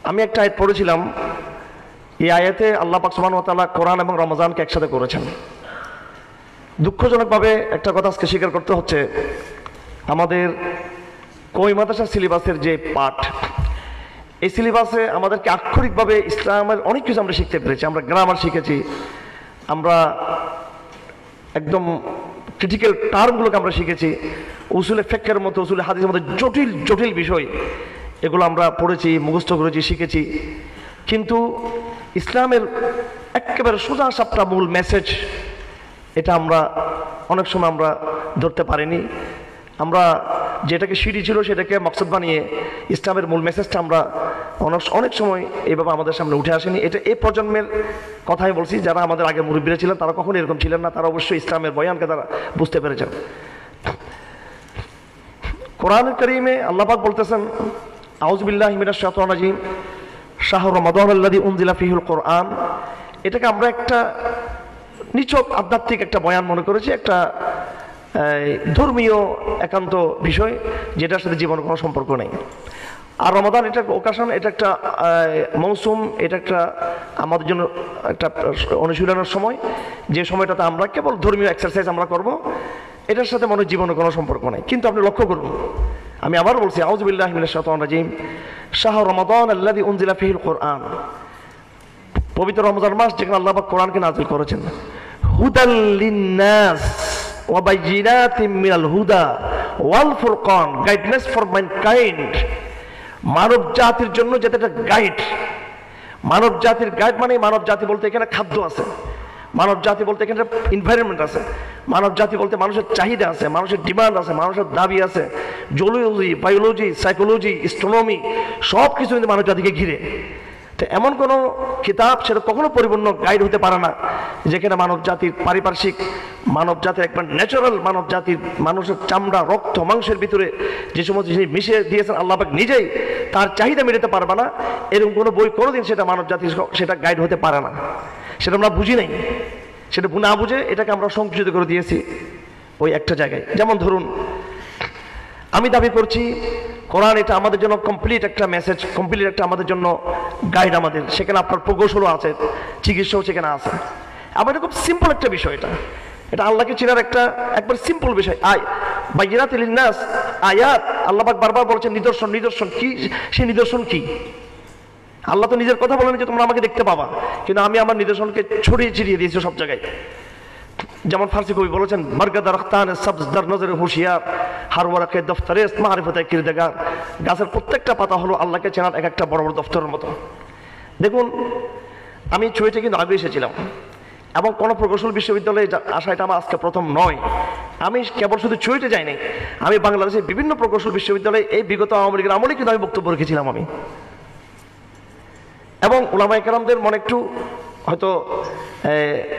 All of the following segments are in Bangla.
আমি একটা আয়াত পড়েছিলাম, এই আয়াতে আল্লাহ পাক সুবহানাহু ওয়া তাআলা কোরআন এবং রমজানকে একসাথে করেছেন। দুঃখজনকভাবে একটা কথা আজকে স্বীকার করতে হচ্ছে, আমাদের কওমি মাদ্রাসা সিলেবাসের যে পাঠ, এই সিলেবাসে আমাদেরকে আক্ষরিকভাবে ইসলামের অনেক কিছু আমরা শিখতে পেরেছি। আমরা গ্রামার শিখেছি, আমরা একদম ক্রিটিক্যাল টার্মগুলোকে আমরা শিখেছি, উসুলে ফিকহের মতো, উসুলে হাদিসের মতো জটিল জটিল বিষয় এগুলো আমরা পড়েছি, মুখস্থ করেছি, শিখেছি। কিন্তু ইসলামের একেবারে সোজা সাপটা মূল মেসেজ, এটা আমরা অনেক সময় আমরা ধরতে পারিনি। আমরা যেটাকে সিঁড়ি ছিল সেটাকে মকসদ বানিয়ে ইসলামের মূল মেসেজটা আমরা অনেক সময় এইভাবে আমাদের সামনে উঠে আসেনি। এটা এই প্রজন্মের কথাই বলছি, যারা আমাদের আগে মুরব্বীরা ছিলেন তারা কখনো এরকম ছিলেন না, তারা অবশ্যই ইসলামের বয়ানকে তারা বুঝতে পেরেছেন। কোরআন কারীমে আল্লাহ পাক বলতেছেন, আউযু বিল্লাহি মিনাশ শাইতানির রাজিম, শাহরু রমাদানাল্লাযী উনজিলা ফীহিল কোরআন। এটাকে আমরা একটা নিছক আধ্যাত্মিক একটা বয়ান মনে করেছি, একটা ধর্মীয় একান্ত বিষয় যেটার সাথে জীবনের কোনো সম্পর্ক নেই। আর রমাদান এটা ওকাশন, এটা একটা মৌসুম, এটা একটা আমাদের জন্য একটা অনুশীলনের সময়, যে সময়টাতে আমরা কেবল ধর্মীয় এক্সারসাইজ আমরা করব, এটার সাথে মনে জীবনের কোনো সম্পর্ক নেই। কিন্তু আপনি লক্ষ্য করুন, আমি আবার বলছি, আউযু বিল্লাহি মিনাশ শাইতানির রাজিম, শাহরু রমাদানাল্লাযী উনজিলা ফীহিল কোরআন। পবিত্র রমজান মাস যেখানে আল্লাহ পাক কোরআনকে নাযিল করেছেন, হুদাল লিন্নাস ওয়া বাইয়িনাতিম মিনাল হুদা ওয়াল ফুরকান, গাইডনেস ফর ম্যানকাইন্ড। মানব জাতির জন্য যেটা একটা গাইড, মানব জাতির গাইড মানে মানব জাতি বলতে এখানে খাদ্য আছে, মানব জাতি বলতে এখানে এনভায়রনমেন্ট আছে, মানব জাতি বলতে মানুষের চাহিদা আছে, মানুষের ডিমান্ড আছে, মানুষের দাবি আছে, জুলজি, বায়োলজি, সাইকোলজি, অ্যাস্ট্রোনমি সব কিছু কিন্তু মানব জাতিকে ঘিরে। তো এমন কোনো কিতাব সেটা কখনো পরিপূর্ণ গাইড হতে পারে না যেখানে মানব জাতির পারিপার্শ্বিক, মানব জাতির একবার ন্যাচারাল, মানব জাতির মানুষের চামড়া, রক্ত, মাংসের ভিতরে যে সমস্ত জিনিস মিশিয়ে দিয়েছেন আল্লাহ পাক নিজেই, তার চাহিদা মেটাতে পারবে না এরকম কোনো বই কোনোদিন সেটা মানব জাতির সেটা গাইড হতে পারে না। সেটা আমরা বুঝি নাই, সেটা না বুঝে এটাকে আমরা সংকুচিত করে দিয়েছি ওই একটা জায়গায়। যেমন ধরুন, আমি দাবি করছি কোরআন এটা আমাদের জন্য কমপ্লিট একটা মেসেজ, কমপ্লিট একটা আমাদের জন্য গাইড, আমাদের সেখানে আপনার প্রকৌশলও আছে, চিকিৎসাও সেখানে আছে। আবার এটা খুব সিম্পল একটা বিষয়, এটা আল্লাহকে চেনার একটা একবার সিম্পল বিষয়। বাইয়িনাতিল লিন্নাস, আয়াত, আল্লাহ পাক বারবার বলেছেন নিদর্শন। নিদর্শন কি? সেই নিদর্শন কি? আল্লাহ তো নিজের কথা বলেন যে তোমরা আমাকে দেখতে পাবা, কিন্তু আমি আমার নিদর্শনকে ছড়িয়ে ছিড়িয়ে দিয়েছি সব জায়গায়। যেমন ফার্সি কবি বলেছেন, বরগদ রখতান সবজ দর নজরে হুঁশিয়ার, হার ওয়ারাকে দফতরে মারিফতে কিরদাগার। গাছের প্রত্যেকটা পাতা হলো আল্লাহকে চেনার এক একটা বড় বড় দফতরের মতো। দেখুন, আমি চুয়েটে কিন্তু আগে এসেছিলাম, এবং কোনো প্রকৌশল বিশ্ববিদ্যালয়ে আসা এটা আমার আজকে প্রথম নয়। আমি কেবল শুধু চুয়েটে যাইনি, আমি বাংলাদেশের বিভিন্ন প্রকৌশল বিশ্ববিদ্যালয়ে এই বিগত আওয়ামী লীগের আমলে কিন্তু আমি বক্তব্য রেখেছিলাম আমি। এবং উলামায়ে কেরামদের মনে একটু হয়তো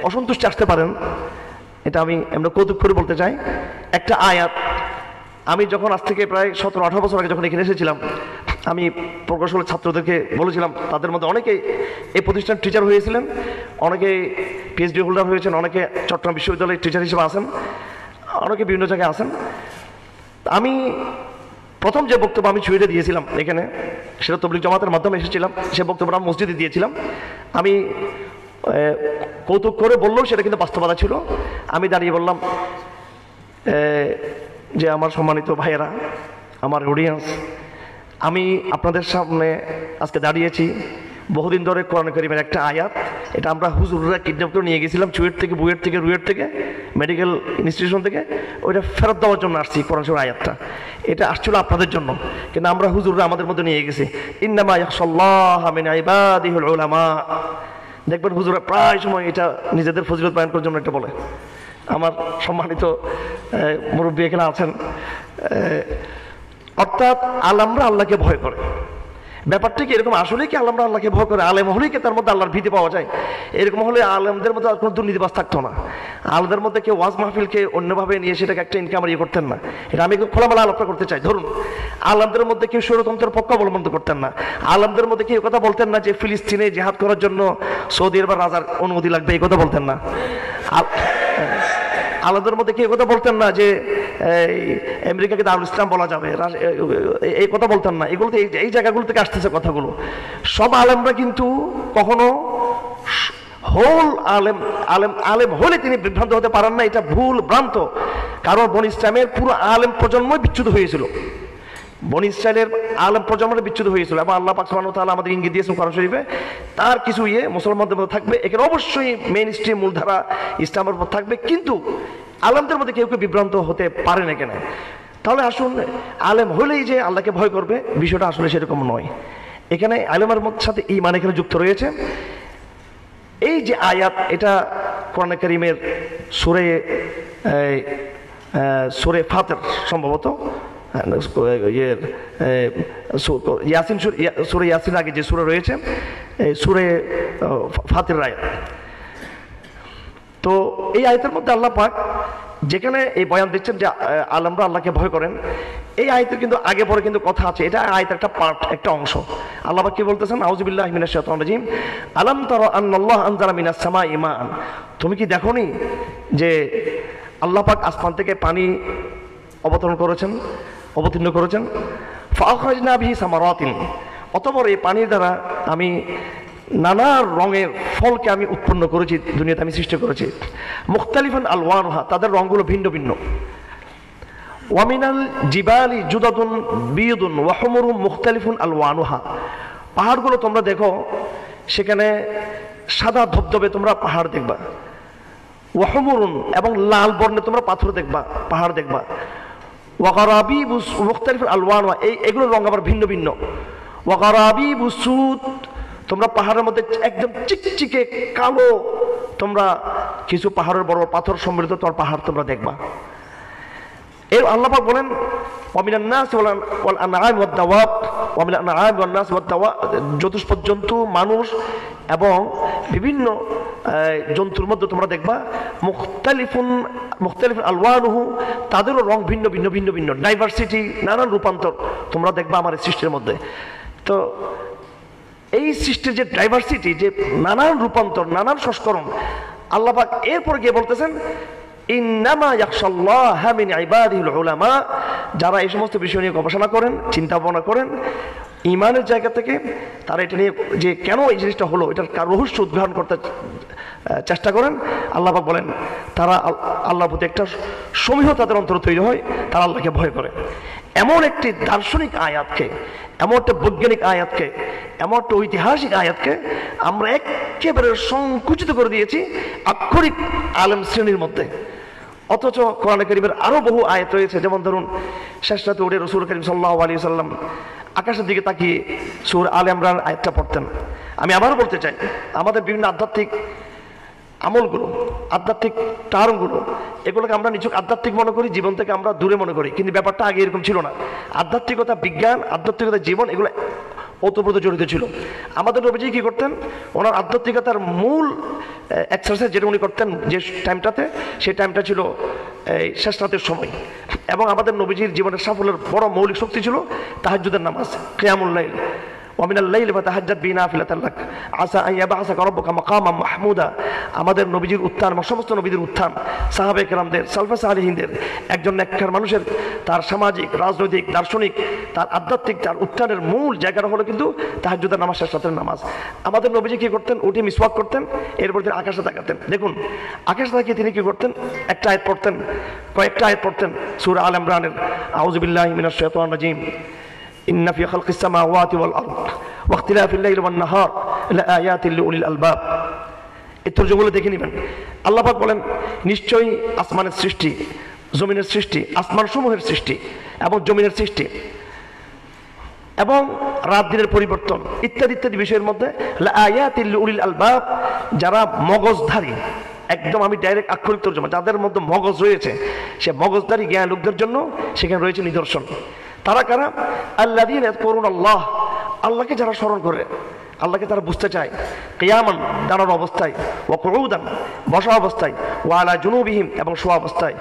অসন্তুষ্টি আসতে পারেন, এটা আমি এমনি কৌতুক করে বলতে চাই। একটা আয়াত, আমি যখন আজ থেকে প্রায় 17-18 বছর আগে যখন এখানে এসেছিলাম, আমি প্রকৌশলের ছাত্রদেরকে বলেছিলাম, তাদের মধ্যে অনেকেই এই প্রতিষ্ঠান টিচার হয়েছিলেন, অনেকে পিএইচডি হোল্ডার হয়েছেন, অনেকে চট্টগ্রাম বিশ্ববিদ্যালয়ের টিচার হিসেবে আছেন, অনেকে বিভিন্ন জায়গায় আছেন। আমি প্রথম যে বক্তব্য আমি চুয়েটে দিয়েছিলাম এখানে, সেটা তবলিগ জামাতের মাধ্যমে এসেছিলাম, সে বক্তব্যটা আমি মসজিদে দিয়েছিলাম। আমি কৌতুক করে বললেও সেটা কিন্তু বাস্তবতা ছিল। আমি দাঁড়িয়ে বললাম যে আমার সম্মানিত ভাইয়েরা, আমার অডিয়েন্স, আমি আপনাদের সামনে আজকে দাঁড়িয়েছি বহুদিন ধরে কোরআন কারীমের একটা আয়াত, এটা আমরা হুজুররা কিডন্যাপ করে নিয়ে গেছিলাম চুয়েট থেকে, বুয়েট থেকে, রুয়েট থেকে, মেডিকেল ইনস্টিটিউশন থেকে, ওইটা ফেরত দেওয়ার জন্য আসছি। কোরআন শরীফের আয়াতটা এটা আসছিল আপনাদের জন্য, কিন্তু আমরা হুজুররা আমাদের মধ্যে নিয়ে গেছি। ইন্নামা ইয়াখশাল্লাহা মিন ইবাদিহিল উলামা। দেখবেন হুজুরা প্রায় সময় এটা নিজেদের ফজিলত বয়ান করার জন্য এটা বলে। আমার সম্মানিত মুরব্বী এখানে আছেন, অর্থাৎ আলেমরা আল্লাহকে ভয় করে। ব্যাপারটা কি এরকম? আসলে কি আলেমরা আল্লাহকে ভয় করে? আলেম হলেই কি তার মধ্যে আল্লাহর ভীতি পাওয়া যায়? এরকম হলে আলেমদের মধ্যে আর কোনো দুর্নীতিবাজ থাকতো না। আলেমদের মধ্যে কেউ ওয়াজ মাহফিলকে অন্যভাবে নিয়ে সেটাকে একটা ইনকাম করতেন না। এটা আমি খোলামেলা আলোচনা করতে চাই। ধরুন, আলেমদের মধ্যে কেউ স্বৈরতন্ত্রের পক্ষ অবলম্বন করতেন না। আলেমদের মধ্যে কেউ কথা বলতেন না যে ফিলিস্তিনে জিহাদ করার জন্য সৌদি আরবের রাজার অনুমতি লাগবে, এই কথা বলতেন না। আলাদার মধ্যে কি কথা বলতেন না যে আমেরিকাকে দারুল ইসলাম বলা যাবে, এই কথা বলতেন না। এগুলো এই জায়গাগুলো থেকে আসতেছে কথাগুলো। সব আলেমরা কিন্তু কখনো হোল আলেম আলেম আলেম হলে তিনি বিভ্রান্ত হতে পারেন না, এটা ভুল ভ্রান্ত। কারণ বনি ইসলামের পুরো আলেম প্রজন্মই বিচ্যুত হয়েছিল, বনি ইসরায়েলের আলেম প্রজন্মটা বিচ্যুত হয়েছিল। এবং আল্লাহ পাক সুবহানাহু ওয়া তাআলা আমাদের ইঙ্গিত দিয়েছেন কোরআন শরীফে, তার কিছু মুসলমানদের মধ্যে থাকবে, এখানে অবশ্যই মেইন স্ট্রিম মূলধারা ইসলামের মধ্যে থাকবে, কিন্তু আলেমদের মধ্যে কেউ কেউ বিভ্রান্ত হতে পারে না কেন? তাহলে আসুন, আলেম হলেই যে আল্লাহকে ভয় করবে বিষয়টা আসলে সেরকম নয়। এখানে আলেমের সাথে ঈমান এখানে যুক্ত রয়েছে। এই যে আয়াত, এটা কোরআন কারীমের সূরা ফাতির সম্ভবত ইয়াসিন, সূরা ইয়াসিন আগে যে সূরা রয়েছে সূরা ফাতির আয়াত। তো এই আয়াতের মধ্যে আল্লাহ পাক যেখানে এই বয়ান দিচ্ছেন যে আলেমরা আল্লাহকে ভয় করেন, এই আয়াতের কিন্তু আগে পরে কিন্তু কথা আছে, এটা আয়াতের একটা পার্ট, একটা অংশ। আল্লাহ পাক কি বলতেছেন? আউযু বিল্লাহি মিনাশ শাইতানির রাজিম, আলাম তারা আন্নাল্লাহ আনজালা মিনাস সামাই মাআন। তুমি কি দেখোনি যে আল্লাহ পাক আসমান থেকে পানি অবতীর্ণ করেছেন। ফাআখরাজনা বিহি সামারাতিন, অতঃপর এই পানির দ্বারা আমি নানা রঙের ফলকে আমি উৎপন্ন করেছি, দুনিয়াতে আমি সৃষ্টি করেছি। মুখতালিফান আলওয়ানুহা, তাদের রঙগুলো ভিন্ন ভিন্ন। ওয়ামিনাল জিবালি জুদাদুন বিয়দুন ওয়া হুমুরুন মুখতালিফুন আলওয়ানুহা, পাহাড়গুলো তোমরা দেখো, সেখানে সাদা ধবধবে তোমরা পাহাড় দেখবা। ওয়া হুমুরুন, এবং লাল বর্ণে তোমরা পাথর দেখবা, পাহাড় দেখবা। ওয়াগারাবিবু মুখতালিফুন আলওয়ানুহা, এগুলোর রং আবার ভিন্ন ভিন্ন। ওয়াগারাবিবু সুদ, তোমরা পাহাড়ের মধ্যে একদম চিকচিকে কালো, তোমরা কিছু পাহাড়ের বড় পাথর সমৃদ্ধ তোমার পাহাড় তোমরা দেখবা। এর আল্লাহ পাক বলেন ওয়ামিনান নাস ওয়াল আনআম ওয়াদ দাওয়াব, ওয়ামিনান আনআম ওয়ান নাস ওয়াদ দাওয়াব, চতুষ্পদ জন্তু, মানুষ এবং বিভিন্ন জন্তুর মধ্যে তোমরা দেখবা মুখতালিফুন আলওয়ানুহু, তাদেরও রং ভিন্ন ভিন্ন ভিন্ন ভিন্ন, ডাইভার্সিটি, নানান রূপান্তর তোমরা দেখবা আমার এই সৃষ্টির মধ্যে। তো এই সৃষ্টির যে ডাইভার্সিটি, যে নানান রূপান্তর, নানান সংস্করণ, আল্লাহ পাক এরপর গিয়ে বলতেছেন ইন্নামা ইয়াখশাল্লাহা মিন ইবাদিহিল উলামা, যারা এই সমস্ত বিষয় নিয়ে গবেষণা করেন, চিন্তা ভাবনা করেন ইমানের জায়গা থেকে, তারা এটা নিয়ে যে কেন এই জিনিসটা হলো এটার রহস্য উদ্ঘাটন করতে চেষ্টা করেন। আল্লাহ পাক বলেন তারা আল্লাহর প্রতি একটা সমীহ তাদের অন্তর তৈরি হয়, তারা আল্লাহকে ভয় করে। এমন একটি দার্শনিক আয়াতকে, এমন একটা বৈজ্ঞানিক আয়াতকে, এমন একটা ঐতিহাসিক আয়াতকে আমরা একেবারে সংকুচিত করে দিয়েছি আক্ষরিক আলেম শ্রেণীর মধ্যে। অথচ কোরআন কারীমের আরো বহু আয়াত রয়েছে, যেমন ধরুন শেষ রাতে উঠে রাসূল করিম সাল্লাল্লাহু আলাইহি ওয়াসাল্লাম আকাশের দিকে তাকিয়ে সূরা আলে ইমরান আয়াতটা পড়তেন। আমি আবারও বলতে চাই, আমাদের বিভিন্ন আধ্যাত্মিক আমলগুলো, আধ্যাত্মিক টার্মগুলো, এগুলোকে আমরা নিজেকে আধ্যাত্মিক মনে করি, জীবন থেকে আমরা দূরে মনে করি, কিন্তু ব্যাপারটা আগে এরকম ছিল না। আধ্যাত্মিকতা, বিজ্ঞান, আধ্যাত্মিকতা, জীবন, এগুলো ওতপ্রোত জড়িত ছিল। আমাদের নবীজি কি করতেন? ওনার আধ্যাত্মিকতার মূল এক্সারসাইজ যেটা উনি করতেন যে টাইমটাতে, সেই টাইমটা ছিল এই শেষ রাতের সময়। এবং আমাদের নবীজির জীবনের সাফল্যের বড় মৌলিক শক্তি ছিল তাহাজ্জুদের নামাজ, কিয়ামুল লাইল। ওয়ামিনাল লাইলি ফাতাহাজ্জাদ বিহি নাফিলাতান লাক আসা আন ইয়াবআসাকা রাব্বুকা মাকামান মাহমুদা। আমাদের নবীজির উত্থান এবং সমস্ত নবীদের উত্থান, সাহাবায়ে কেরামদের, সালফে সালেহিনদের, একজন নেককার মানুষের তার সামাজিক, রাজনৈতিক, দার্শনিক, তার আধ্যাত্মিক, তার উত্থানের মূল জায়গাটা হলো কিন্তু তাহাজ্জুদের নামাজ, শেষ রাতের নামাজ। আমাদের নবীজি কি করতেন? উঠে মিসওয়াক করতেন, এরপর তিনি আকাশে তাকাতেন। দেখুন আকাশে তাকিয়ে তিনি কি করতেন? একটা আয়াত পড়তেন, কয়েকটা আয়াত পড়তেন সূরা আলে ইমরানের, আউযু বিল্লাহি মিনাশ শাইতানির রাজিম, ইন্না ফি খালকিস সামাওয়াতি ওয়াল আরদ ওয়া ইখতিলাফিল লাইলি ওয়ান নাহার লাআয়াতিন লিউলিল আলবাব। এই তরজমাগুলো দেখে নেবেন। আল্লাহ পাক বলেন নিশ্চয়ই আসমানের সৃষ্টি, জমিনের সৃষ্টি, আসমান সমূহের সৃষ্টি এবং জমিনের সৃষ্টি এবং রাত দিনের পরিবর্তন ইত্যাদি ইত্যাদি বিষয়ের মধ্যে লাআয়াতিন লিউলিল আলবাব, যারা মগজধারী, একদম আমি ডাইরেক্ট আক্ষরিক তরজমা, যাদের মধ্যে মগজ রয়েছে, সে মগজধারী জ্ঞান লোকদের জন্য সেখানে রয়েছে নিদর্শন। তারা কারা? আল্লাযীনা ইয়াযকুরুনাল্লাহ, আল্লাহকে যারা স্মরণ করে, আল্লাহকে তারা বুঝতে চায়, কিয়ামান, দাঁড়ানো অবস্থায়, ওয়া কুউদান, বসা অবস্থায়, ওয়া আলা জুনুবিহিম, এবং শোয়া অবস্থায়।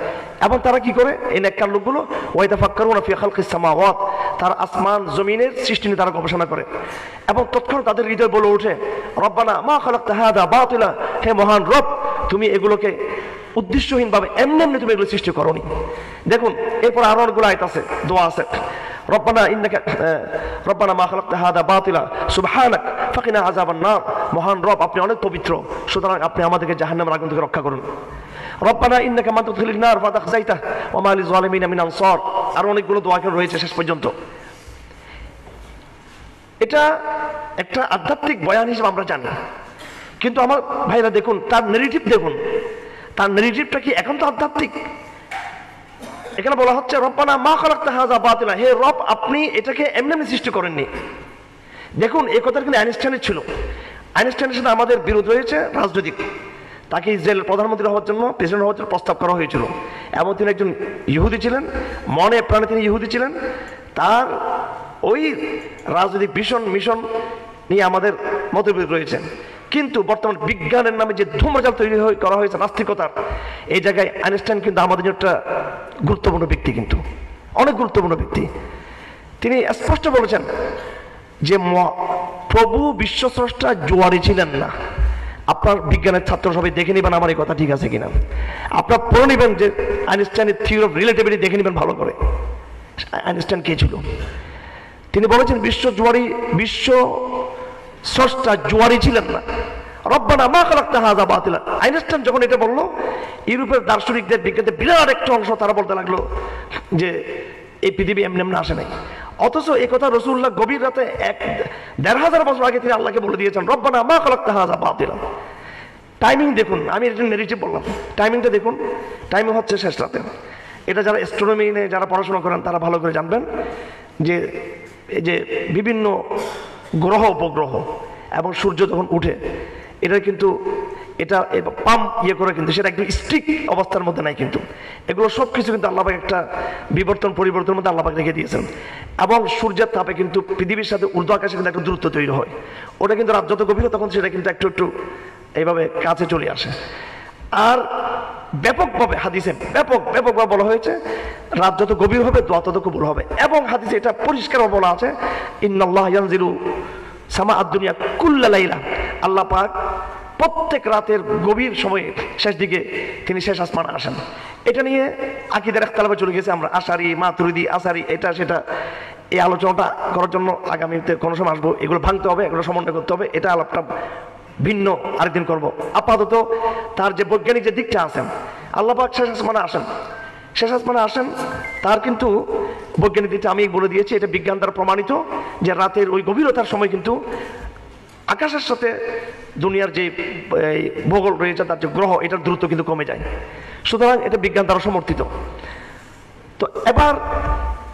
এবং তারা কি করে? এই নেককার লোকগুলো ওয়া ইয়াতাফাক্কারুনা ফি খালকিস সামাওয়াত, তার আসমান জমিনের সৃষ্টি নিয়ে তারা গবেষণা করে এবং তৎক্ষণাৎ তাদের হৃদয় বলে ওঠে রব্বানা মা খালাকতা হাযা বাতিলা, হে মহান রব, তুমি এগুলোকে উদ্দেশ্যহীনভাবে এমনি এমনি তুমি এগুলো সৃষ্টি করনি। দেখুন এরপর আরো অনেকগুলো আয়াত আছে, দোয়া আছে। রব্বানা মা খালাকতা হাযা বাতিলা সুবহানাক ফাকিনা আযাবান নার। মহান রব, আপনি অনেক পবিত্র, সুতরাং আপনি আমাদেরকে জাহান্নামের আগুন থেকে রক্ষা করুন। রব্বানা ইন্নাকা মান তুদখিলিন নার ফাকাদ আখযাইতা ওয়া মা লিয-যালিমিনা মিন আনসার। আর অনেকগুলো দোয়া রয়েছে শেষ পর্যন্ত। এটা একটা আধ্যাত্মিক বয়ান হিসেবে আমরা জানি, কিন্তু আমার ভাইরা দেখুন তার নেগেটিভ, দেখুন তার নেগেটিভটা কি এখন তো আধ্যাত্মিক। এখানে বলা হচ্ছে রব্বানা মা খালাকতা হাযা বাতিলা, হে রব আপনি এটাকে এমনি এমনি সৃষ্টি করেননি। দেখুন এই কথাটা কিন্তু আইনস্টাইনের ছিল। আইনস্টাইনের সাথে আমাদের বিরোধ হয়েছে রাজনৈতিক। তাকে ইসরায়েলের প্রধানমন্ত্রী হওয়ার জন্য, প্রেসিডেন্ট হওয়ার জন্য প্রস্তাব করা হয়েছিল, এবং তিনি একজন ইহুদি ছিলেন, মনে প্রাণে তিনি ইহুদি ছিলেন। তার ওই রাজনৈতিক মিশন নিয়ে আমাদের মতবিরোধ রয়েছে। কিন্তু বর্তমান বিজ্ঞানের নামে যে ধূম্রজাল তৈরি করা হয়েছে নাস্তিকতার, এই জায়গায় আইনস্টাইন কিন্তু আমাদের জন্য একটা গুরুত্বপূর্ণ ব্যক্তি, কিন্তু অনেক গুরুত্বপূর্ণ ব্যক্তি। তিনি স্পষ্ট বলেছেন যে প্রভু বিশ্বস্রষ্টা জোয়ারি ছিলেন না। আপনার বিজ্ঞানের ছাত্র সবাই দেখে নেবেন আমার এই কথা ঠিক আছে কিনা, আপনার পড়ে নেবেন যে আইনস্টাইনের থিওরি অফ রিলেটিভিটি দেখে নেবেন ভালো করে। আইনস্টাইন কে ছিল? তিনি বলেছেন বিশ্ব স্রষ্টা জোয়ারি ছিলেন না। রব্বানা মা খালাকতা হাযা বাতিলা। আইনস্টাইন যখন এটা বললো, ইউরোপের দার্শনিকদের, বিজ্ঞানীদের বিরাট একটা অংশ তারা বলতে লাগলো যে এই পৃথিবী এমনি এমনি আসে নাই। অথচ এই কথা রাসূলুল্লাহ গভীর রাতে ১,৫০০ বছর আগে তিনি আল্লাহকে বলে দিয়েছেন, রব্বানা মা খালাকতা হাযা বাতিলা। টাইমিং দেখুন, আমি এটা নেগেটিভ বললাম, টাইমিংটা দেখুন, টাইমিং হচ্ছে শেষ রাতে। এটা যারা অ্যাস্ট্রোনমি নিয়ে যারা পড়াশোনা করেন তারা ভালো করে জানবেন যে এই যে বিভিন্ন গ্রহ উপগ্রহ এবং সূর্য যখন উঠে, এটা কিন্তু এটা পাম্প করে, কিন্তু সেটা একদম স্ট্রিক্ট অবস্থার মধ্যে নাই। কিন্তু এগুলো সব কিছু কিন্তু আল্লাহ পাক একটা পরিবর্তনের মধ্যে আল্লাহ পাক রেখে দিয়েছেন। এবং সূর্যের তাপে কিন্তু পৃথিবীর সাথে ঊর্ধ্ব আকাশে কিন্তু একটা দূরত্ব তৈরি হয়। ওটা কিন্তু রাত যত গভীর তখন সেটা কিন্তু একটু এইভাবে কাছে চলে আসে। আর ব্যাপকভাবে হাদিসে ব্যাপকভাবে বলা হয়েছে রাত যত গভীর হবে দোয়া তত কবুল হবে। এবং হাদিসে এটা পরিষ্কার বলা আছে, ইন্নাল্লাহ ইয়ানজিলু সামা আদ-দুনিয়া কুল্লা লাইলা। আল্লাহ পাক প্রত্যেক রাতের গভীর সময়ে শেষ দিকে তিনি শেষ আসমানে আসেন। এটা নিয়ে আকীদার ইখতিলাফে চলে গেছে। আমরা আশারি, মাতুরিদি, আসারি, এটা সেটা, এই আলোচনাটা করার জন্য আগামীতে কোনো সময় আসবো। এগুলো ভাঙতে হবে, এগুলো সমন্বয় করতে হবে। এটা আলাপটা ভিন্ন আরেকদিন করব। আপাতত তার যে বৈজ্ঞানিক যে দিকটা আছেন, আল্লাহ পাক শেষ আসমানে আসেন, তার কিন্তু বৈজ্ঞানিক দিকটা আমি বলে দিয়েছি। এটা বিজ্ঞান দ্বারা প্রমাণিত যে রাতের ওই গভীরতার সময় কিন্তু আকাশের সাথে দুনিয়ার যে ভূগোল রয়েছে, তার যে গ্রহ, এটার দ্রুত কিন্তু কমে যায়। সুতরাং এটা বিজ্ঞান দ্বারা সমর্থিত। তো এবার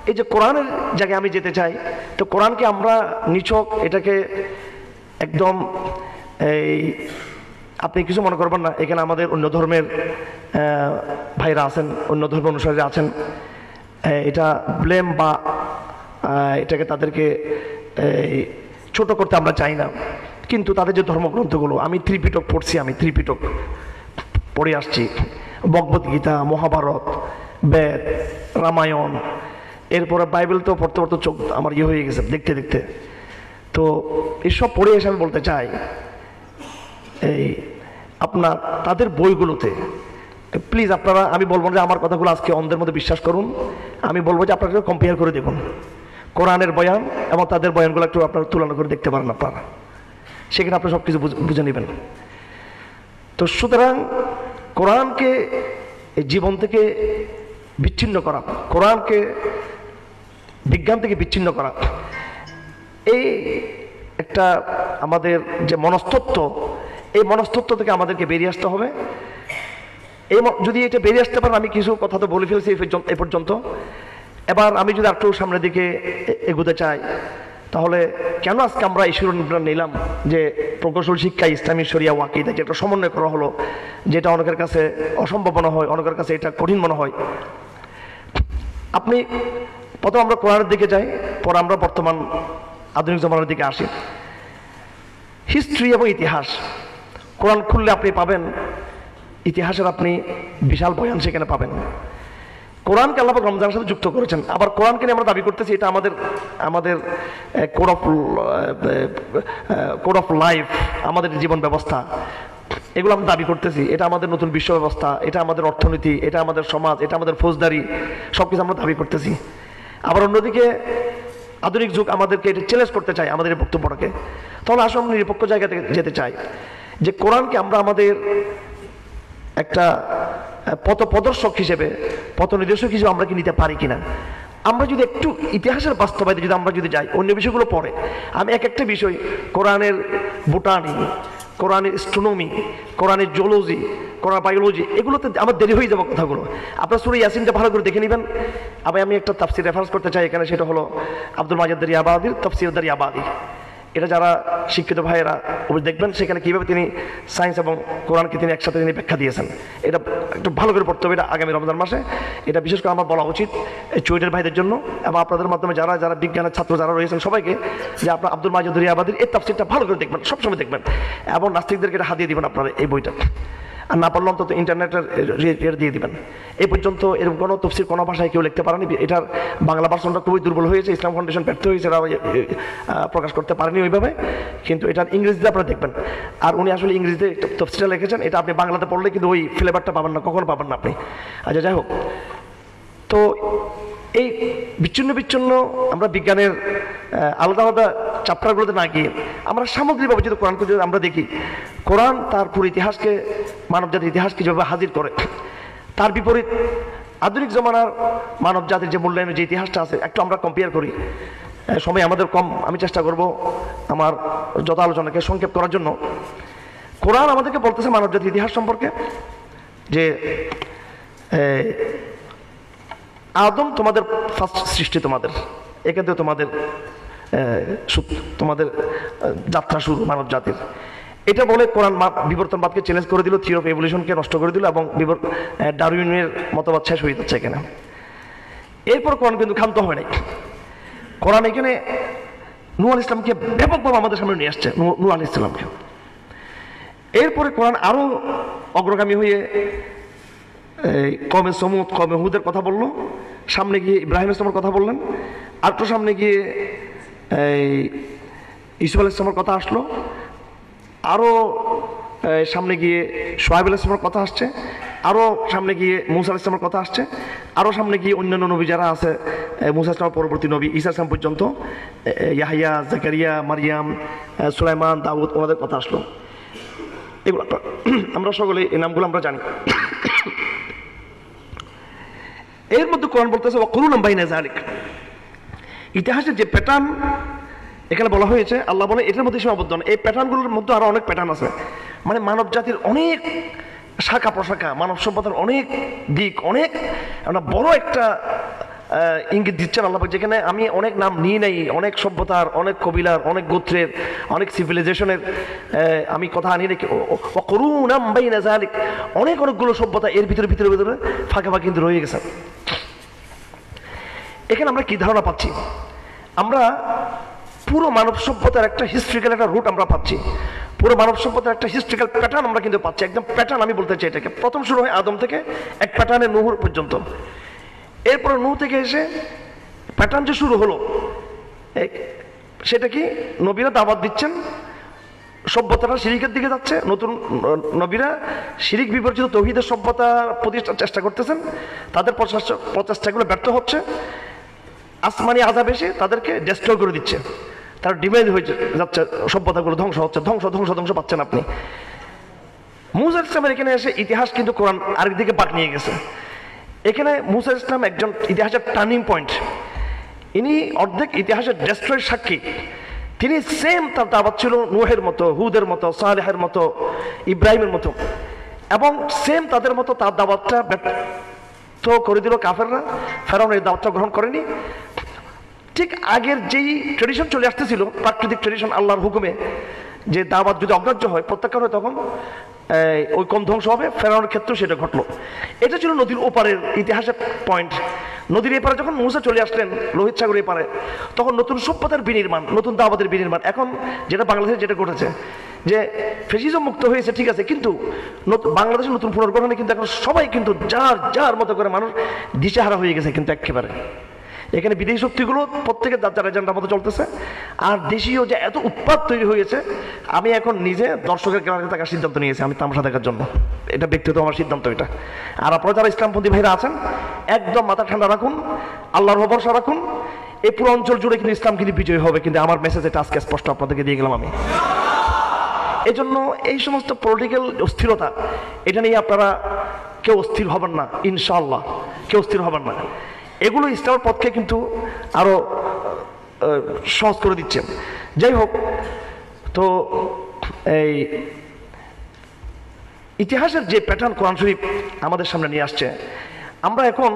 এই যে কোরআনের জায়গায় আমি যেতে চাই, তো কোরআনকে আমরা নিছক এটাকে একদম আপনি কিছু মনে করবেন না, এখানে আমাদের অন্য ধর্মের ভাইরা আছেন, অন্য ধর্মের অনুসারীরা আছেন, এটা ব্লেম বা এটাকে তাদেরকে ছোট করতে আমরা চাই না। কিন্তু তাদের যে ধর্মগ্রন্থগুলো, আমি ত্রিপিটক পড়ছি, আমি ত্রিপিটক পড়ে আসছি, ভগবদ গীতা, মহাভারত, বেদ, রামায়ণ, এরপরে বাইবেল তো পড়তে পড়তে চোখ আমার হয়ে গেছে দেখতে দেখতে। তো এসব পড়ে এসে আমি বলতে চাই, আপনার তাদের বইগুলোতে প্লিজ আপনারা, আমি বলবো যে আমার কথাগুলো আজকে অন্ধের মধ্যে বিশ্বাস করুন, আমি বলবো যে আপনারা কম্পেয়ার করে দেখুন কোরআনের বয়ান এবং তাদের বয়ানগুলো একটু আপনারা তুলনা করে দেখতে পারেন আপনারা, সেখানে আপনারা সব কিছু বুঝে নেবেন। তো সুতরাং কোরআনকে জীবন থেকে বিচ্ছিন্ন করা, কোরআনকে বিজ্ঞান থেকে বিচ্ছিন্ন করা, এই একটা আমাদের যে মনস্তত্ত্ব, এই মনস্তত্ত্ব থেকে আমাদেরকে বেরিয়ে আসতে হবে। যদি এটা বেরিয়ে আসতে পারেন, আমি কিছু কথা তো বলে ফেলছি এ পর্যন্ত। এবার আমি যদি একটু সামনের দিকে এগোতে চাই, তাহলে কেন আজকে আমরা এই শিরোনামটা নিলাম যে প্রকৌশল শিক্ষা ইসলামী শরিয়া ও আকীদা, যেটা সমন্বয় করা হলো, যেটা অনেকের কাছে অসম্ভব মনে হয়, অনেকের কাছে এটা কঠিন মনে হয়। আপনি প্রথম আমরা কোরআনের দিকে যাই, পরে আমরা বর্তমান আধুনিক জমানার দিকে আসি। হিস্ট্রি এবং ইতিহাস, কোরআন খুললে আপনি পাবেন ইতিহাসের আপনি বিশাল বয়ান সেখানে পাবেন। কোরআনকে আল্লাহ রমজানের সাথে যুক্ত করেছেন। আবার কোরআনকে নিয়ে আমরা দাবি করতেছি এটা আমাদের কোড অফ লাইফ, আমাদের জীবন ব্যবস্থা। এগুলো আমরা দাবি করতেছি, এটা আমাদের নতুন বিশ্ব ব্যবস্থা, এটা আমাদের অর্থনীতি, এটা আমাদের সমাজ, এটা আমাদের ফৌজদারি, সবকিছু আমরা দাবি করতেছি। আবার অন্যদিকে আধুনিক যুগ আমাদেরকে এটা চ্যালেঞ্জ করতে চায় আমাদের এই বক্তব্যটাকে। তাহলে আসলে আমরা নিরপেক্ষ জায়গা থেকে যেতে চাই যে কোরআনকে আমরা আমাদের একটা পথ প্রদর্শক হিসেবে, পথ নির্দেশক হিসেবে আমরা কি নিতে পারি কিনা। আমরা যদি একটু ইতিহাসের বাস্তবায়িত যদি আমরা যদি যাই, অন্য বিষয়গুলো পড়ে আমি এক একটা বিষয়, কোরআনের বোটানি, কোরআনের অ্যাস্ট্রোনমি, কোরআনের জিওলজি, কোরআন বায়োলজি, এগুলোতে আমার দেরি হয়ে যাবে কথাগুলো। আপনার সূরা ইয়াসিনটা ভালো করে দেখে নেবেন। আবার আমি একটা তাফসীর রেফারেন্স করতে চাই এখানে, সেটা হলো আব্দুল মাজিদ দারিয়াবাদির তাফসীর দারিয়াবাদি। এটা যারা শিক্ষিত ভাইয়েরা দেখবেন, সেখানে কীভাবে তিনি সায়েন্স এবং কোরআনকে তিনি একসাথে তিনি ব্যাখ্যা দিয়েছেন। এটা একটু ভালো করে পড়তে হবে, এটা আগামী রমজান মাসে। এটা বিশেষ করে আমার বলা উচিত এই চুয়েটের ভাইদের জন্য এবং আপনাদের মাধ্যমে যারা যারা বিজ্ঞানের ছাত্র যারা রয়েছেন সবাইকে, যে আপনার আব্দুল মাজিদ দারিয়াবাদির এই তাফসীরটা ভালো করে দেখবেন, সবসময় দেখবেন, এবং নাস্তিকদেরকে এটা হাতিয়ে দিবেন আপনারা এই বইটা। আর না পারলে অন্তত ইন্টারনেটের দিয়ে দিবেন। এই পর্যন্ত এরকম কোনো তফসির কোনো ভাষায় কেউ লিখতে পারেনি। এটার বাংলা ভার্সনটা খুবই দুর্বল হয়েছে, ইসলাম ফাউন্ডেশন ব্যর্থ হয়েছে, এরা প্রকাশ করতে পারেনি ওইভাবে। কিন্তু এটার ইংরেজিতে আপনারা দেখবেন। আর উনি আসলে ইংরেজিতে তফসিরটা লিখেছেন, এটা আপনি বাংলাতে পড়লে কিন্তু ওই ফ্লেভারটা পাবেন না, কখনো পাবেন না আপনি। আচ্ছা, যাই হোক, তো এই বিচ্ছিন্ন বিচ্ছিন্ন আমরা বিজ্ঞানের আলাদা আলাদা চ্যাপ্টারগুলোতে না গিয়ে আমরা সামগ্রিকভাবে যদি কোরআনকে যদি আমরা দেখি, কোরআন তার পুরো ইতিহাসকে, মানবজাতির ইতিহাসকে যেভাবে হাজির করে, তার বিপরীত আধুনিক জমানার মানব জাতির যে মূল্যায়নের যে ইতিহাসটা আছে একটু আমরা কম্পেয়ার করি। সময় আমাদের কম, আমি চেষ্টা করব আমার যত আলোচনাকে সংক্ষেপ করার জন্য। কোরআন আমাদেরকে বলতেছে মানব জাতির ইতিহাস সম্পর্কে যে আদম তোমাদের ফার্স্ট সৃষ্টি, তোমাদের এখান থেকে তোমাদের যাত্রা শুরু মানব জাতির। এটা বলে কোরআন বিবর্তনবাদকে চ্যালেঞ্জ করে দিল, থিওরি অফ এভলিউশনকে নষ্ট করে দিল, এবং ডারউইনের মতবাদ শেষ হয়ে যাচ্ছে এখানে। এরপর কোরআন কিন্তু ক্ষান্ত হয় নাই। কোরআন এখানে নূহ আলাইহিস সালামকে ব্যাপকভাবে আমাদের সামনে নিয়ে আসছে, নূহ আলাইহিস সালামকে। এরপরে কোরআন আরো অগ্রগামী হয়ে কওমে সমুদ, কওমে হুদের কথা বলল, সামনে গিয়ে ইব্রাহিম ইসলামের কথা বললেন, আর তো সামনে গিয়ে ইসুফ আলাইহিস সালামের কথা আসলো, আরও সামনে গিয়ে সোহাইব আলাইহিস সালামের কথা আসছে, আরও সামনে গিয়ে মূসা আলাইহিস সালামের কথা আসছে, আরও সামনে গিয়ে অন্যান্য নবী যারা আছে, মূসা আলাইহিস সালামের পরবর্তী নবী ঈসা আলাইহিস সালাম পর্যন্ত, ইয়াহইয়া, জাকারিয়া, মারিয়াম, সুলাইমান, দাউদ, ওনাদের কথা আসলো। এগুলো আমরা সকলে এই নামগুলো আমরা জানি। এর মধ্যে কোরআন বলতেছে ওয়াকুলুন বাইনা যালিক, ইতিহাসের যে প্যাটার্ন এখানে বলা হয়েছে, আল্লাহ বলে এটার মধ্যে সীমাবদ্ধ না, এই প্যাটার্নগুলোর মধ্যে আরো অনেক প্যাটার্ন আছে। মানে মানব জাতির অনেক শাখা প্রশাখা, মানব সভ্যতার অনেক দিক, অনেক বড় একটা ইঙ্গিত দিচ্ছেন আল্লাহ, যেখানে আমি অনেক নাম নিয়ে নেই, অনেক সভ্যতার, অনেক কবিলার, অনেক গোত্রের, অনেক সিভিলাইজেশনের আমি কথা আনিয়ে রেখে ওয়াকুলুন বাইনা যালিক, অনেকগুলো সভ্যতা এর ভিতরে ভিতরে ভিতরে ফাঁকা ফাঁকা কিন্তু রয়ে গেছে। এখানে আমরা কি ধারণা পাচ্ছি? আমরা পুরো মানব সভ্যতার একটা হিস্ট্রিক্যাল একটা রুট আমরা পাচ্ছি, পুরো মানব সভ্যতার একটা হিস্ট্রিক্যাল প্যাটার্ন আমরা কিন্তু পাচ্ছি, একদম প্যাটার্ন আমি বলতে চাই এটাকে। প্রথম শুরু হয় আদম থেকে, এক প্যাটার্নে নূহ পর্যন্ত। এরপরে নূহ থেকে এসে প্যাটার্ন যে শুরু হলো, সেটা কি? নবীরা দাওয়াত দিচ্ছেন, সভ্যতাটা শিরিকের দিকে যাচ্ছে, নতুন নবীরা শিরিক বিবর্জিত তৌহিদের সভ্যতা প্রতিষ্ঠার চেষ্টা করতেছেন, তাদের প্রচেষ্টাগুলো ব্যর্থ হচ্ছে, আসমানি আযাব এসে তাদেরকে ডেস্ট্রয় করে দিচ্ছে, তার ডিমেজ হয়ে যাচ্ছে, সভ্যতাগুলো ধ্বংস হচ্ছে, ধ্বংস পাচ্ছেন আপনি। মূসা আলাইহিস সালামের এখানে এসে ইতিহাস কিন্তু কোরআন আরেকদিকে বাঁক নিয়ে গেছে। এখানে মূসা আলাইহিস সালাম একজন ইতিহাসের টার্নিং পয়েন্ট, ইনি অর্ধেক ইতিহাসের ডেস্ট্রয়ের সাক্ষী। তিনি সেম তার দাওয়াত ছিল নূহের মতো, হুদের মতো, সালেহের মতো, ইব্রাহিমের মতো, এবং সেম তাদের মতো তার দাওয়াতটা ব্যর্থ করে দিল কাফেররা। ফেরাউন এই দাওয়াতটা গ্রহণ করেনি। ঠিক আগের যেই ট্রেডিশন চলে আসতেছিল, প্রাকৃতিক ট্রেডিশন, আল্লাহর হুকুমে যে দাওয়াত যদি অগ্রাহ্য হয়, প্রত্যাখ্যান হয়, তখন ওই কম ধ্বংস হবে। ফেরাউনের ক্ষেত্রেও সেটা ঘটলো। এটা ছিল নদীর ওপারের ইতিহাসের পয়েন্ট। নদীর এপারে যখন মূসা চলে আসলেন, লোহিত সাগরের এপারে, তখন নতুন সভ্যতার বিনির্মাণ, নতুন দাওয়াতের বিনির্মাণ। এখন যেটা বাংলাদেশে যেটা ঘটেছে, যে ফ্যাসিজম মুক্ত হয়েছে ঠিক আছে, কিন্তু বাংলাদেশের নতুন পুনর্গঠনে কিন্তু এখন সবাই কিন্তু যার যার মতো করে মানুষ দিশেহারা হয়ে গেছে কিন্তু একেবারে। এখানে বিদেশি শক্তিগুলো প্রত্যেকের যার যার এজেন্ডার মতো চলতেছে, আর দেশীয় যে এত উৎপাত তৈরি হয়েছে, আমি এখন নিজে দর্শকের কেনারে থাকার সিদ্ধান্ত নিয়েছি আমি তামাশা দেখার জন্য। এটা ব্যক্তিগত আমার সিদ্ধান্ত এটা। আর আপনারা যারা ইসলামপন্থী ভাইরা আছেন, একদম মাথা ঠান্ডা রাখুন, আল্লাহর ভরসা রাখুন। এই পুরো অঞ্চল জুড়ে কিন্তু ইসলাম কিন্তু বিজয় হবে, কিন্তু আমার মেসেজ এটা আজকে স্পষ্ট আপনাদেরকে দিয়ে গেলাম আমি। এই জন্য এই সমস্ত পলিটিক্যাল অস্থিরতা, এটা নিয়ে আপনারা কেউ অস্থির হবেন না, ইনশাআল্লাহ কেউ অস্থির হবেন না। এগুলো ইসলামের পথকে কিন্তু আরো সহজ করে দিচ্ছেন। যাই হোক, তো এই ইতিহাসের যে প্যাটার্ন কোরআন শরীফ আমাদের সামনে নিয়ে আসছে, আমরা এখন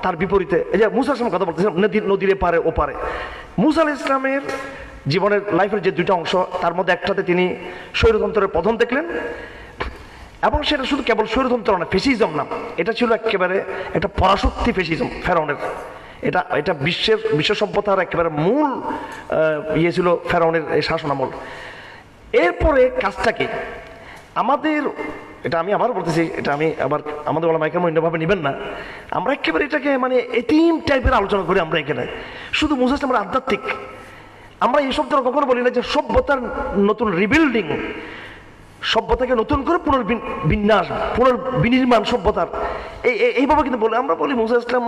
তার বিপরীতে, এই যে মুসা আলাইহিস সালাম কথা বলতেছিলাম, নদীর এপারে ওপারে। মুসা আলাইহিস সালামের জীবনের লাইফের যে দুইটা অংশ, তার মধ্যে একটাতে তিনি স্বৈরতন্ত্রের পতন দেখলেন, এবং সেটা শুধু কেবল স্বৈরতন্ত্র না, ফেসিজম না, এটা ছিল একেবারে একটা পরাশক্তি ফেসিজম ফেরাউনের। এটা বিশ্ব সভ্যতার একেবারে মূল ইয়ে ছিল ফেরাউনের এই শাসনামল। এরপরে কাজটা কি আমাদের, এটা আমি আবার বলতেছি, এটা আমি আবার আমাদের ওলামায়ে অন্যভাবে নেবেন না। আমরা একেবারে এটাকে মানে এতিম টাইপের আলোচনা করি আমরা এখানে, শুধু মুসা আমরা আধ্যাত্মিক। আমরা এই শব্দটা কখনো বলি না যে সভ্যতার নতুন রিবিল্ডিং, সভ্যতাকে নতুন করে পুনর্বিন্যাস, পুনর্বিনির্মাণ সভ্যতার, এইভাবে কিন্তু বলি। আমরা বলি মুসা ইসলাম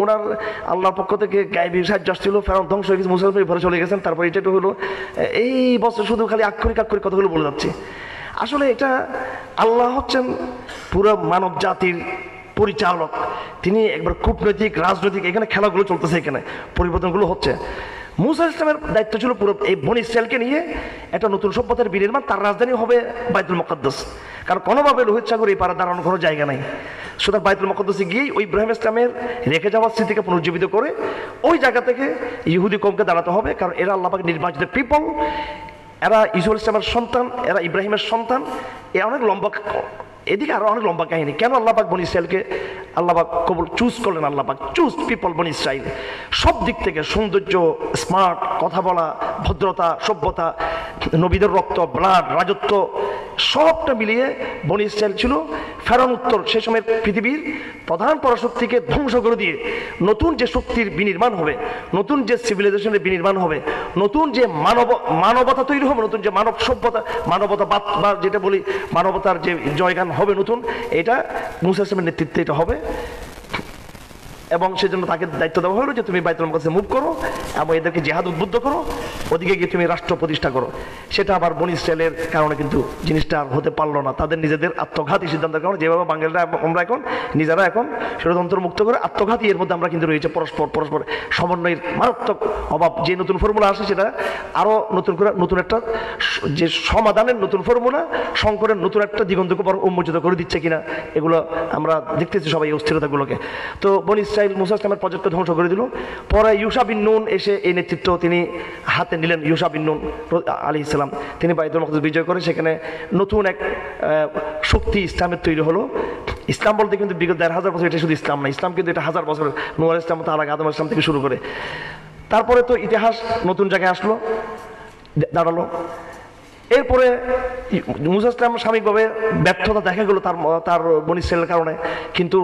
ওনার আল্লাহর পক্ষ থেকে গায়েবী সাহায্য আসছিল, ফেরাউন ধ্বংস হয়ে গেছে, মুসা ইসলাম ঘরে চলে গেছেন, তারপর এটা একটু হলো। এই বছর শুধু খালি আক্ষরিক কথাগুলো বলে যাচ্ছে। আসলে এটা আল্লাহ হচ্ছেন পুরো মানব জাতির পরিচালক। তিনি একবার কূটনৈতিক, রাজনৈতিক, এখানে খেলাগুলো চলতেছে, এখানে পরিবর্তনগুলো হচ্ছে। মুসা ইসলামের দায়িত্ব ছিল পুরো এই বনী ইসরাইলকে নিয়ে একটা নতুন সভ্যতার বিনির্মাণ। তার রাজধানী হবে বাইতুল মুকাদ্দাস, কারণ কোনোভাবে লোহিত সাগর এই পাড়া দাঁড়ানোর কোনো জায়গা নাই। সুতরাং বাইতুল মুকাদ্দাসে গিয়েই ওই ইব্রাহিম ইসলামের রেখে যাওয়ার স্মৃতিকে পুনর্জীবিত করে ওই জায়গা থেকে ইহুদি কওমকে দাঁড়াতে হবে, কারণ এরা আল্লাহ পাকের নির্বাচিত পিপল, এরা ইসুফ ইসলামের সন্তান, এরা ইব্রাহিমের সন্তান। এ অনেক লম্বা, এদিকে আরো অনেক লম্বা কাহিনী। কেন আল্লাহ পাক বনী ইসরাইলকে আল্লাহ পাক কবুল চুজ করলেন? আল্লাহ পাক চুজ পিপল বনী ইসরাইল, সব দিক থেকে সৌন্দর্য, স্মার্ট, কথা বলা, ভদ্রতা, সভ্যতা, নবীদের রক্ত, ব্লাড, রাজত্ব, সবটা মিলিয়ে বনী ইসরাইল ছিল ফেরাউন উত্তর সেই সময়ের পৃথিবীর প্রধান পরাশক্তিকে ধ্বংস করে দিয়ে নতুন যে শক্তির বিনির্মাণ হবে, নতুন যে সিভিলাইজেশনের বিনির্মাণ হবে, নতুন যে মানবতা তৈরি হবে, নতুন যে মানব সভ্যতা, মানবতাবাদ বা যেটা বলি মানবতার যে জয়গান হবে নতুন, এটা মুসা ইসলামের নেতৃত্বে এটা হবে। এবং সেজন্য তাকে দায়িত্ব দেওয়া হলো যে তুমি বাইতুল মুকাদ্দাসে মুভ করো এবং এদেরকে জিহাদ উদ্বুদ্ধ করো, ওদিকে গিয়ে তুমি রাষ্ট্র প্রতিষ্ঠা করো। সেটা আবার বনী ইসরাইলের কারণে কিন্তু জিনিসটা আর হতে পারলো না, তাদের নিজেদের আত্মঘাতী সিদ্ধান্তের কারণে। যেভাবে বাঙালিরা আমরা এখন নিজেরা এখন ষড়যন্ত্র মুক্ত করে আত্মঘাতী, এর মধ্যে আমরা কিন্তু রয়েছে পরস্পর সমন্বয়ের মারাত্মক অভাব। যে নতুন ফর্মুলা আসে সেটা আরও নতুন করে নতুন একটা যে সমাধানের নতুন ফর্মুলা, শঙ্করের নতুন একটা দিগন্তকে উন্মোচিত করে দিচ্ছে কিনা, এগুলো আমরা দেখতেছি সবাই এই অস্থিরতাগুলোকে। তো বনী ইসরাইল মুসা ইসলামের প্রজেক্টকে ধ্বংস করে দিল। পরে ইউশা বিন নুন এসে এই নেতৃত্ব তিনি হাতে নিলেন। ইউশা বিন নুন আলাইহিস সালাম তিনি বাইতুল মুকাদ্দাস বিজয় করে সেখানে নতুন এক শক্তি ইসলামের তৈরি হলো। ইসলাম বলতে কিন্তু বিগত ১,৫০০ বছর এটা শুধু ইসলাম না, ইসলাম কিন্তু এটা ১,০০০ বছর, নূহ আলাইহিস সালাম তার আগে আদম আলাইহিস সালাম থেকে শুরু করে। তারপরে তো ইতিহাস নতুন জায়গায় আসলো, দাঁড়ালো। এরপরে মুসা ইসলাম সাময়িকভাবে ব্যর্থতা দেখা গেল তার বনী ইসরাইলের কারণে, কিন্তু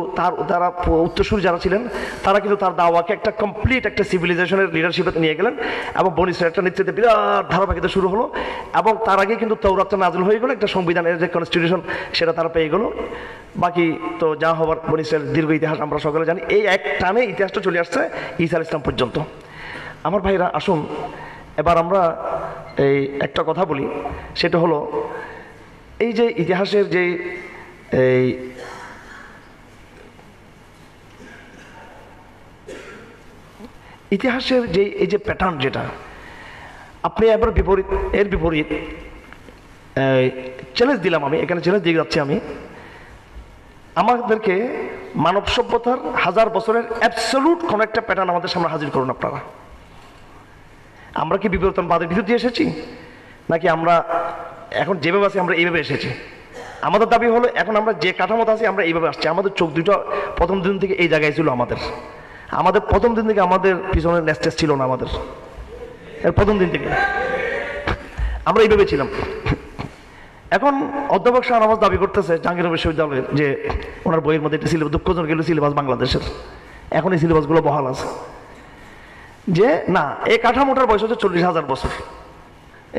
তারা উত্তরসূরি যারা ছিলেন তারা কিন্তু তার দাওয়াকে একটা কমপ্লিট একটা সিভিলাইজেশনের লিডারশিপে নিয়ে গেলেন এবং বনী ইসরাইলের নেতৃত্বে বিরাট ধারাবাহিকতা শুরু হলো। এবং তার আগে কিন্তু তাওরাতটা নাযিল হয়ে গেল, একটা সংবিধানের যে কনস্টিটিউশন সেটা তারা পেয়ে গেল। বাকি তো যা হবার বনী ইসরাইলের দীর্ঘ ইতিহাস আমরা সকলে জানি। এই এক টানে ইতিহাসটা চলে আসছে ঈসা আলাইহিস সালাম পর্যন্ত। আমার ভাইরা আসুন এবার আমরা এই একটা কথা বলি, সেটা হলো এই যে ইতিহাসের যে এই ইতিহাসের যে এই যে প্যাটার্ন, যেটা আপনি এবার এর বিপরীত চ্যালেঞ্জ দিলাম আমি, এখানে চ্যালেঞ্জ দিয়ে যাচ্ছি আমি, আমাদেরকে মানব সভ্যতার ১,০০০ বছরের অ্যাবসলিউট কোন একটা প্যাটার্ন আমাদের সামনে হাজির করুন আপনারা। আমরা কি বিবর্তনবাদের বিরুদ্ধে এসেছি, নাকি আমরা এখন যেভাবে আছি আমরা এইভাবে এসেছি? আমাদের দাবি হলো এখন আমরা যে কাঠামোতে আছি আমরা এইভাবে আসছি। আমাদের চোখ দুটো প্রথম দিন থেকে এই জায়গায় ছিল। আমাদের প্রথম দিন থেকে আমাদের পিছনের নেস্টেস ছিল না। আমাদের প্রথম দিন থেকে আমরা এইভাবে ছিলাম। এখন অধ্যাপক শাহনওয়াজ দাবি করতেছে জাহাঙ্গীরনগর বিশ্ববিদ্যালয়ের যে ওনার বইয়ের মধ্যে একটা সিলেবাস, দুঃখজনক সিলেবাস বাংলাদেশের, এখন এই সিলেবাসগুলো বহাল আছে। যে না এই কাঠামোটার বয়স হচ্ছে 40,000 বছর,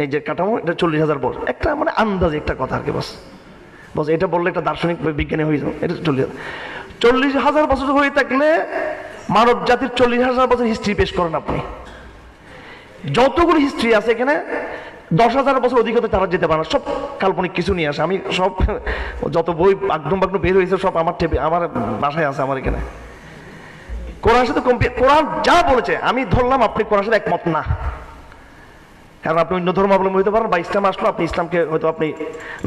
এই যে কাঠামো এটা 40,000 বছর, একটা মানে আন্দাজে একটা কথা আর কি, বস বস এটা বললে একটা দার্শনিক বিজ্ঞানী হয়ে যাবে। এটা 40,000 বছর হয়ে থাকলে মানব জাতির 40,000 বছর হিস্ট্রি পেশ করেন আপনি। যতগুলো হিস্ট্রি আছে এখানে 10,000 বছর অধিক হতে তারা যেতে পারে না, সব কাল্পনিক কিছু নিয়ে আসে। আমি সব যত বই আগডম বাগডম বের হয়েছে সব আমার আমার বাসায় আছে আমার এখানে। কোরআনের সাথে কোরআন যা বলেছে আমি ধরলাম আপনি কোরআনের সাথে একমত না, কারণ আপনি অন্য ধর্মাবলম্বী হতে পারেন বা ইসলাম আসলো আপনি ইসলামকে হয়তো আপনি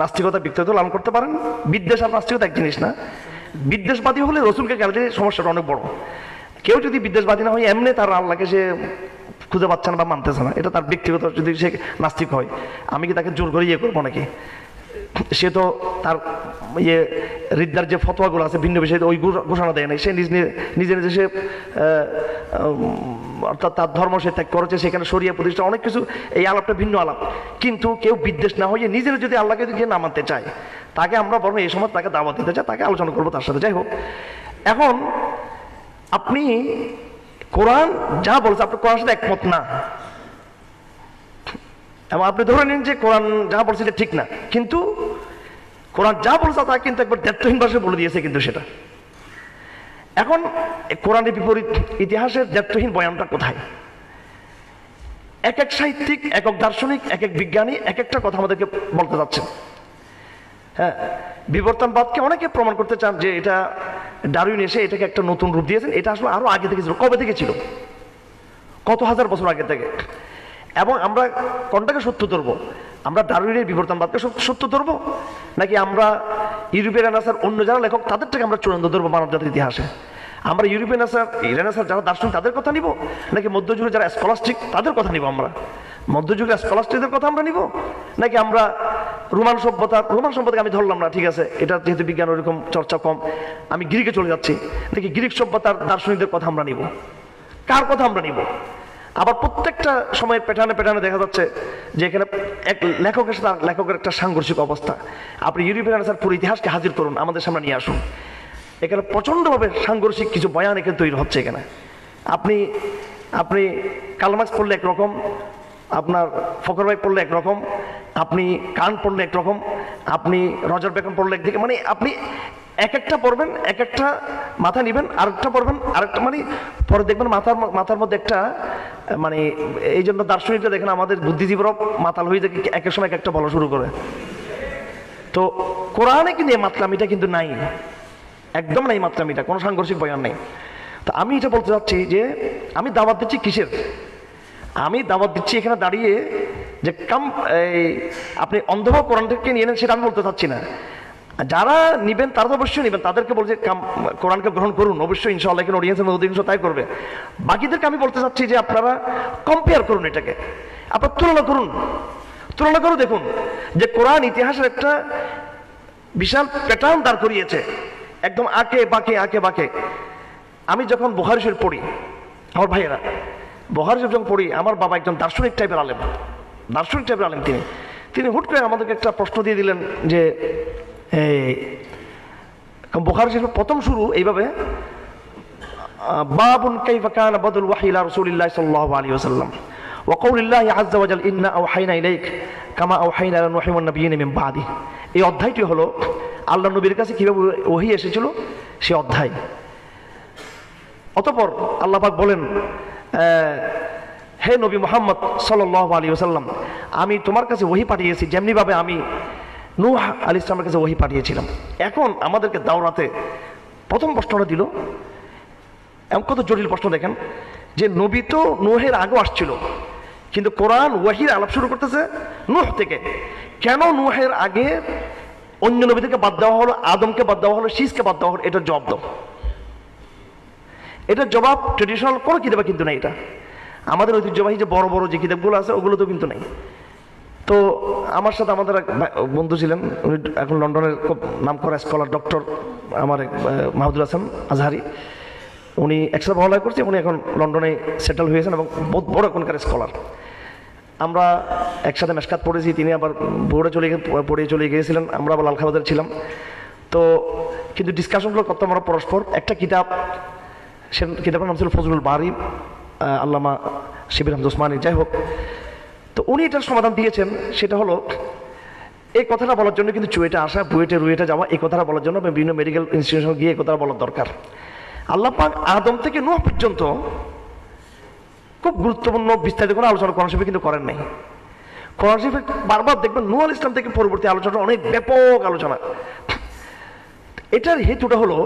নাস্তিকতা ব্যক্তিগত লালন করতে পারেন। বিদ্বেষ আর নাস্তিকতা এক জিনিস না। বিদ্বেষবাদী হলে রসুলকে গেলে সমস্যাটা অনেক বড়। কেউ যদি বিদ্বেষবাদী না হয় এমনি তার আল্লাহকে সে খুঁজে পাচ্ছে না বা মানতেছে না, এটা তার ব্যক্তিগত, যদি সে নাস্তিক হয় আমি কি তাকে জোর করে ইয়ে করবো নাকি? সে তো তার ইয়ে রিদ্দার যে ফতোয়াগুলো আছে ভিন্ন বিষয়ে ওই ঘোষণা দেয় নাই, সে নিজে নিজে সে অর্থাৎ তার ধর্ম সে ত্যাগ করেছে, সেখানে শরিয়া প্রতিষ্ঠা অনেক কিছু, এই আলাপটা ভিন্ন আলাপ। কিন্তু কেউ বিদ্বেষ না হয়ে নিজের যদি আল্লাহকে যদি না মানতে চায় তাকে আমরা বরং এই সময় তাকে দাওয়াত দিতে চাই, তাকে আলোচনা করবো তার সাথে। যাই হোক, এখন আপনি কোরআন যা বলছে আপনি কোরআনের সাথে একমত না, এবং আপনি ধরে নিন যে কোরআন যা বলছে এটা ঠিক না, কিন্তু কোরআন যা বলছে তা কিন্তু একবার দ্ব্যর্থহীন ভাষায় বলে দিয়েছে কিন্তু সেটা। এখন কোরআনের বিপরীত ইতিহাসের দ্ব্যর্থহীন বয়ানটা কোথায়? এক এক সাহিত্যিক, এক এক দার্শনিক, এক এক বিজ্ঞানী এক একটা কথা আমাদেরকে বলতে যাচ্ছেন। হ্যাঁ, বিবর্তনবাদকে অনেকে প্রমাণ করতে চান যে এটা ডারউইন এসে এটাকে একটা নতুন রূপ দিয়েছেন। এটা আসলে আরো আগে থেকে ছিল। কবে থেকে ছিল? কত হাজার বছর আগে থেকে। এবং আমরা কোনটাকে সত্য ধরবো? আমরা ডারউইনের বিবর্তনবাদকে সত্য ধরবো, নাকি আমরা ইউরোপীয় রেনেসাঁর অন্য যারা লেখক তাদেরটাকে আমরা চূড়ান্ত ধরবো মানব জাতির ইতিহাসে? আমরা ইউরোপীয় রেনেসাঁর যারা দার্শনিক তাদের কথা নিব, নাকি মধ্যযুগের যারা স্কলাস্টিক তাদের কথা নিব? আমরা মধ্যযুগের স্কলাস্টিকদের কথা আমরা নিব, নাকি আমরা রোমান সভ্যতাকে আমি ধরলাম না, ঠিক আছে এটা যেহেতু বিজ্ঞান ওরকম চর্চা কম, আমি গ্রিকে চলে যাচ্ছি, নাকি গ্রিক সভ্যতার দার্শনিকদের কথা আমরা নিব? কার কথা আমরা নিব? আবার প্রত্যেকটা সময়ের প্যাটার্নে দেখা যাচ্ছে যে এখানে এক লেখকের সাথে লেখকের একটা সাংঘর্ষিক অবস্থা। আপনি ইউরোপীয় রেনেসাঁর পুরো ইতিহাসকে হাজির করুন, আমাদের সামনে নিয়ে আসুন। এখানে প্রচণ্ডভাবে সাংঘর্ষিক কিছু বয়ান এখানে তৈরি হচ্ছে। এখানে আপনি কার্ল মার্কস পড়লে একরকম, আপনার ফখর ভাই পড়লে একরকম, আপনি কান্ট পড়লে একরকম, আপনি রজার বেকন পড়লে একদিকে, মানে আপনি এক একটা পড়বেন, এক একটা মাথা নিবেন, আরেকটা পড়বেন আরেকটা, মানে পরে দেখবেন মাথার মধ্যে একটা, মানে এই জন্য দার্শনিকরা দেখেন আমাদের বুদ্ধিজীবীরাও মাতাল হয়ে যায়, এক এক সময় এক একটা বলা শুরু করে। তো কোরআনে কিন্তু এই মাতলামিটা কিন্তু নাই, একদম নাই মাতলামিটা, কোনো সাংঘর্ষিক বয়ান নেই। তো আমি এটা বলতে চাচ্ছি যে আমি দাওয়াত দিচ্ছি কিসের? আমি দাওয়াত দিচ্ছি এখানে দাঁড়িয়ে যে আপনি অন্ধভাব কোরআনকে নিয়ে নেন সেটা আমি বলতে চাচ্ছি না। যারা নিবেন তারা তো অবশ্যই নিবেন, তাদেরকে বলছে কোরআনকে গ্রহণ করুন, অবশ্যই ইনশাআল্লাহ এখানে অডিয়েন্সের মধ্যে অধিকাংশ তাই করবে। বাকিদেরকে আমি বলতে চাচ্ছি যে আপনারা কম্পেয়ার করুন, এটাকে আপনার তুলনা করে দেখুন যে কোরআন ইতিহাসের একটা বিশাল প্যাটার্ন দাঁড় করিয়েছে, একদম আঁকে বাঁকে। আমি যখন বুখারী শরীফ পড়ি, আমার ভাইয়েরা বুখারী শরীফ যখন পড়ি, আমার বাবা একজন দার্শনিক টাইপের আলেম, তিনি হুট করে আমাদেরকে একটা প্রশ্ন দিয়ে দিলেন যে বুখারী শরীফের প্রথম শুরু এইভাবে, বাবুন কাইফা কানা বাদুল ওয়াহয়ি ইলা রাসূলিল্লাহ সাল্লাল্লাহু আলাইহি ওয়াসাল্লাম ওয়া কাউলিল্লাহি আযজা ওয়া জাল ইন্না আওহাইনা ইলাইক কামা আওহাইনা ইলা নূহিন ওয়ান নাবিয়্যিনা মিন বাদি। এই অধ্যায়টি হলো আল্লাহ নবীর কাছে কিভাবে ওহী এসেছিল সেই অধ্যায়। অতঃপর আল্লাহ পাক বলেন, হে নবী মুহাম্মদ সাল্লাল্লাহু আলাইহি ওয়াসাল্লাম, আমি তোমার কাছে ওহী পাঠিয়েছি যেমনি ভাবে আমি নূহ আলাইহিস সালামের কাছে ওহী পাঠিয়েছিলাম। এখন আমাদেরকে দাওরাতে প্রথম প্রশ্নটা দিল, এমন কত জটিল প্রশ্ন দেখেন, যে নবী তো নূহের আগেও আসছিল, কিন্তু কোরআন ওয়াহির আলাপ শুরু করতেছে নূহ থেকে। কেন নূহের আগে অন্য নবীদেরকে বাদ দেওয়া হলো, আদমকে বাদ দেওয়া হলো, শীষকে বাদ দেওয়া হলো? এটার জবাব দাও। এটার জবাব ট্রেডিশনাল কোনো কিতাবে কিন্তু নেই। এটা আমাদের ঐতিহ্যবাহী যে বড় বড় যে কিতাবগুলো আছে ওগুলো তো কিন্তু নেই। তো আমার সাথে আমাদের এক বন্ধু ছিলেন, উনি এখন লন্ডনের খুব নাম করা স্কলার, ডক্টর আমার মাহমুদুল হাসান আজহারি, উনি একসাথে পড়ালেখা করছে, উনি এখন লন্ডনে সেটেল হয়েছেন এবং বহুত বড় এখনকার স্কলার। আমরা একসাথে মেশকাত পড়েছি, তিনি আবার বোর্ডে পড়ে চলে গিয়েছিলেন, আমরা আবার লালখাবাদের ছিলাম। তো কিন্তু ডিসকাশনগুলো করতাম আমরা পরস্পর। একটা কিতাব, সে কিতাবের নাম ছিল ফজলুল বারী, আল্লামা শিবির আহমদ ওসমানী, যাই হোক। তো উনি এটার সমাধান দিয়েছেন, সেটা হলো এই কথাটা বলার জন্য কিন্তু চুয়েটে আসা, বুয়েটে রুয়েটে যাওয়া, এই কথাটা বলার জন্য বিভিন্ন মেডিকেল ইনস্টিটিউশন গিয়ে এই কথাটা বলার দরকার। আল্লাহ পাক আদম থেকে নূহ পর্যন্ত খুব গুরুত্বপূর্ণ বিস্তারিত করে আলোচনা কোরআন শরীফে কিন্তু করেন নাই। কোরআন শরীফে বারবার দেখবেন নূহ আলাইহিস সালাম থেকে পরবর্তী আলোচনা অনেক ব্যাপক আলোচনা। এটার হেতুটা হলো,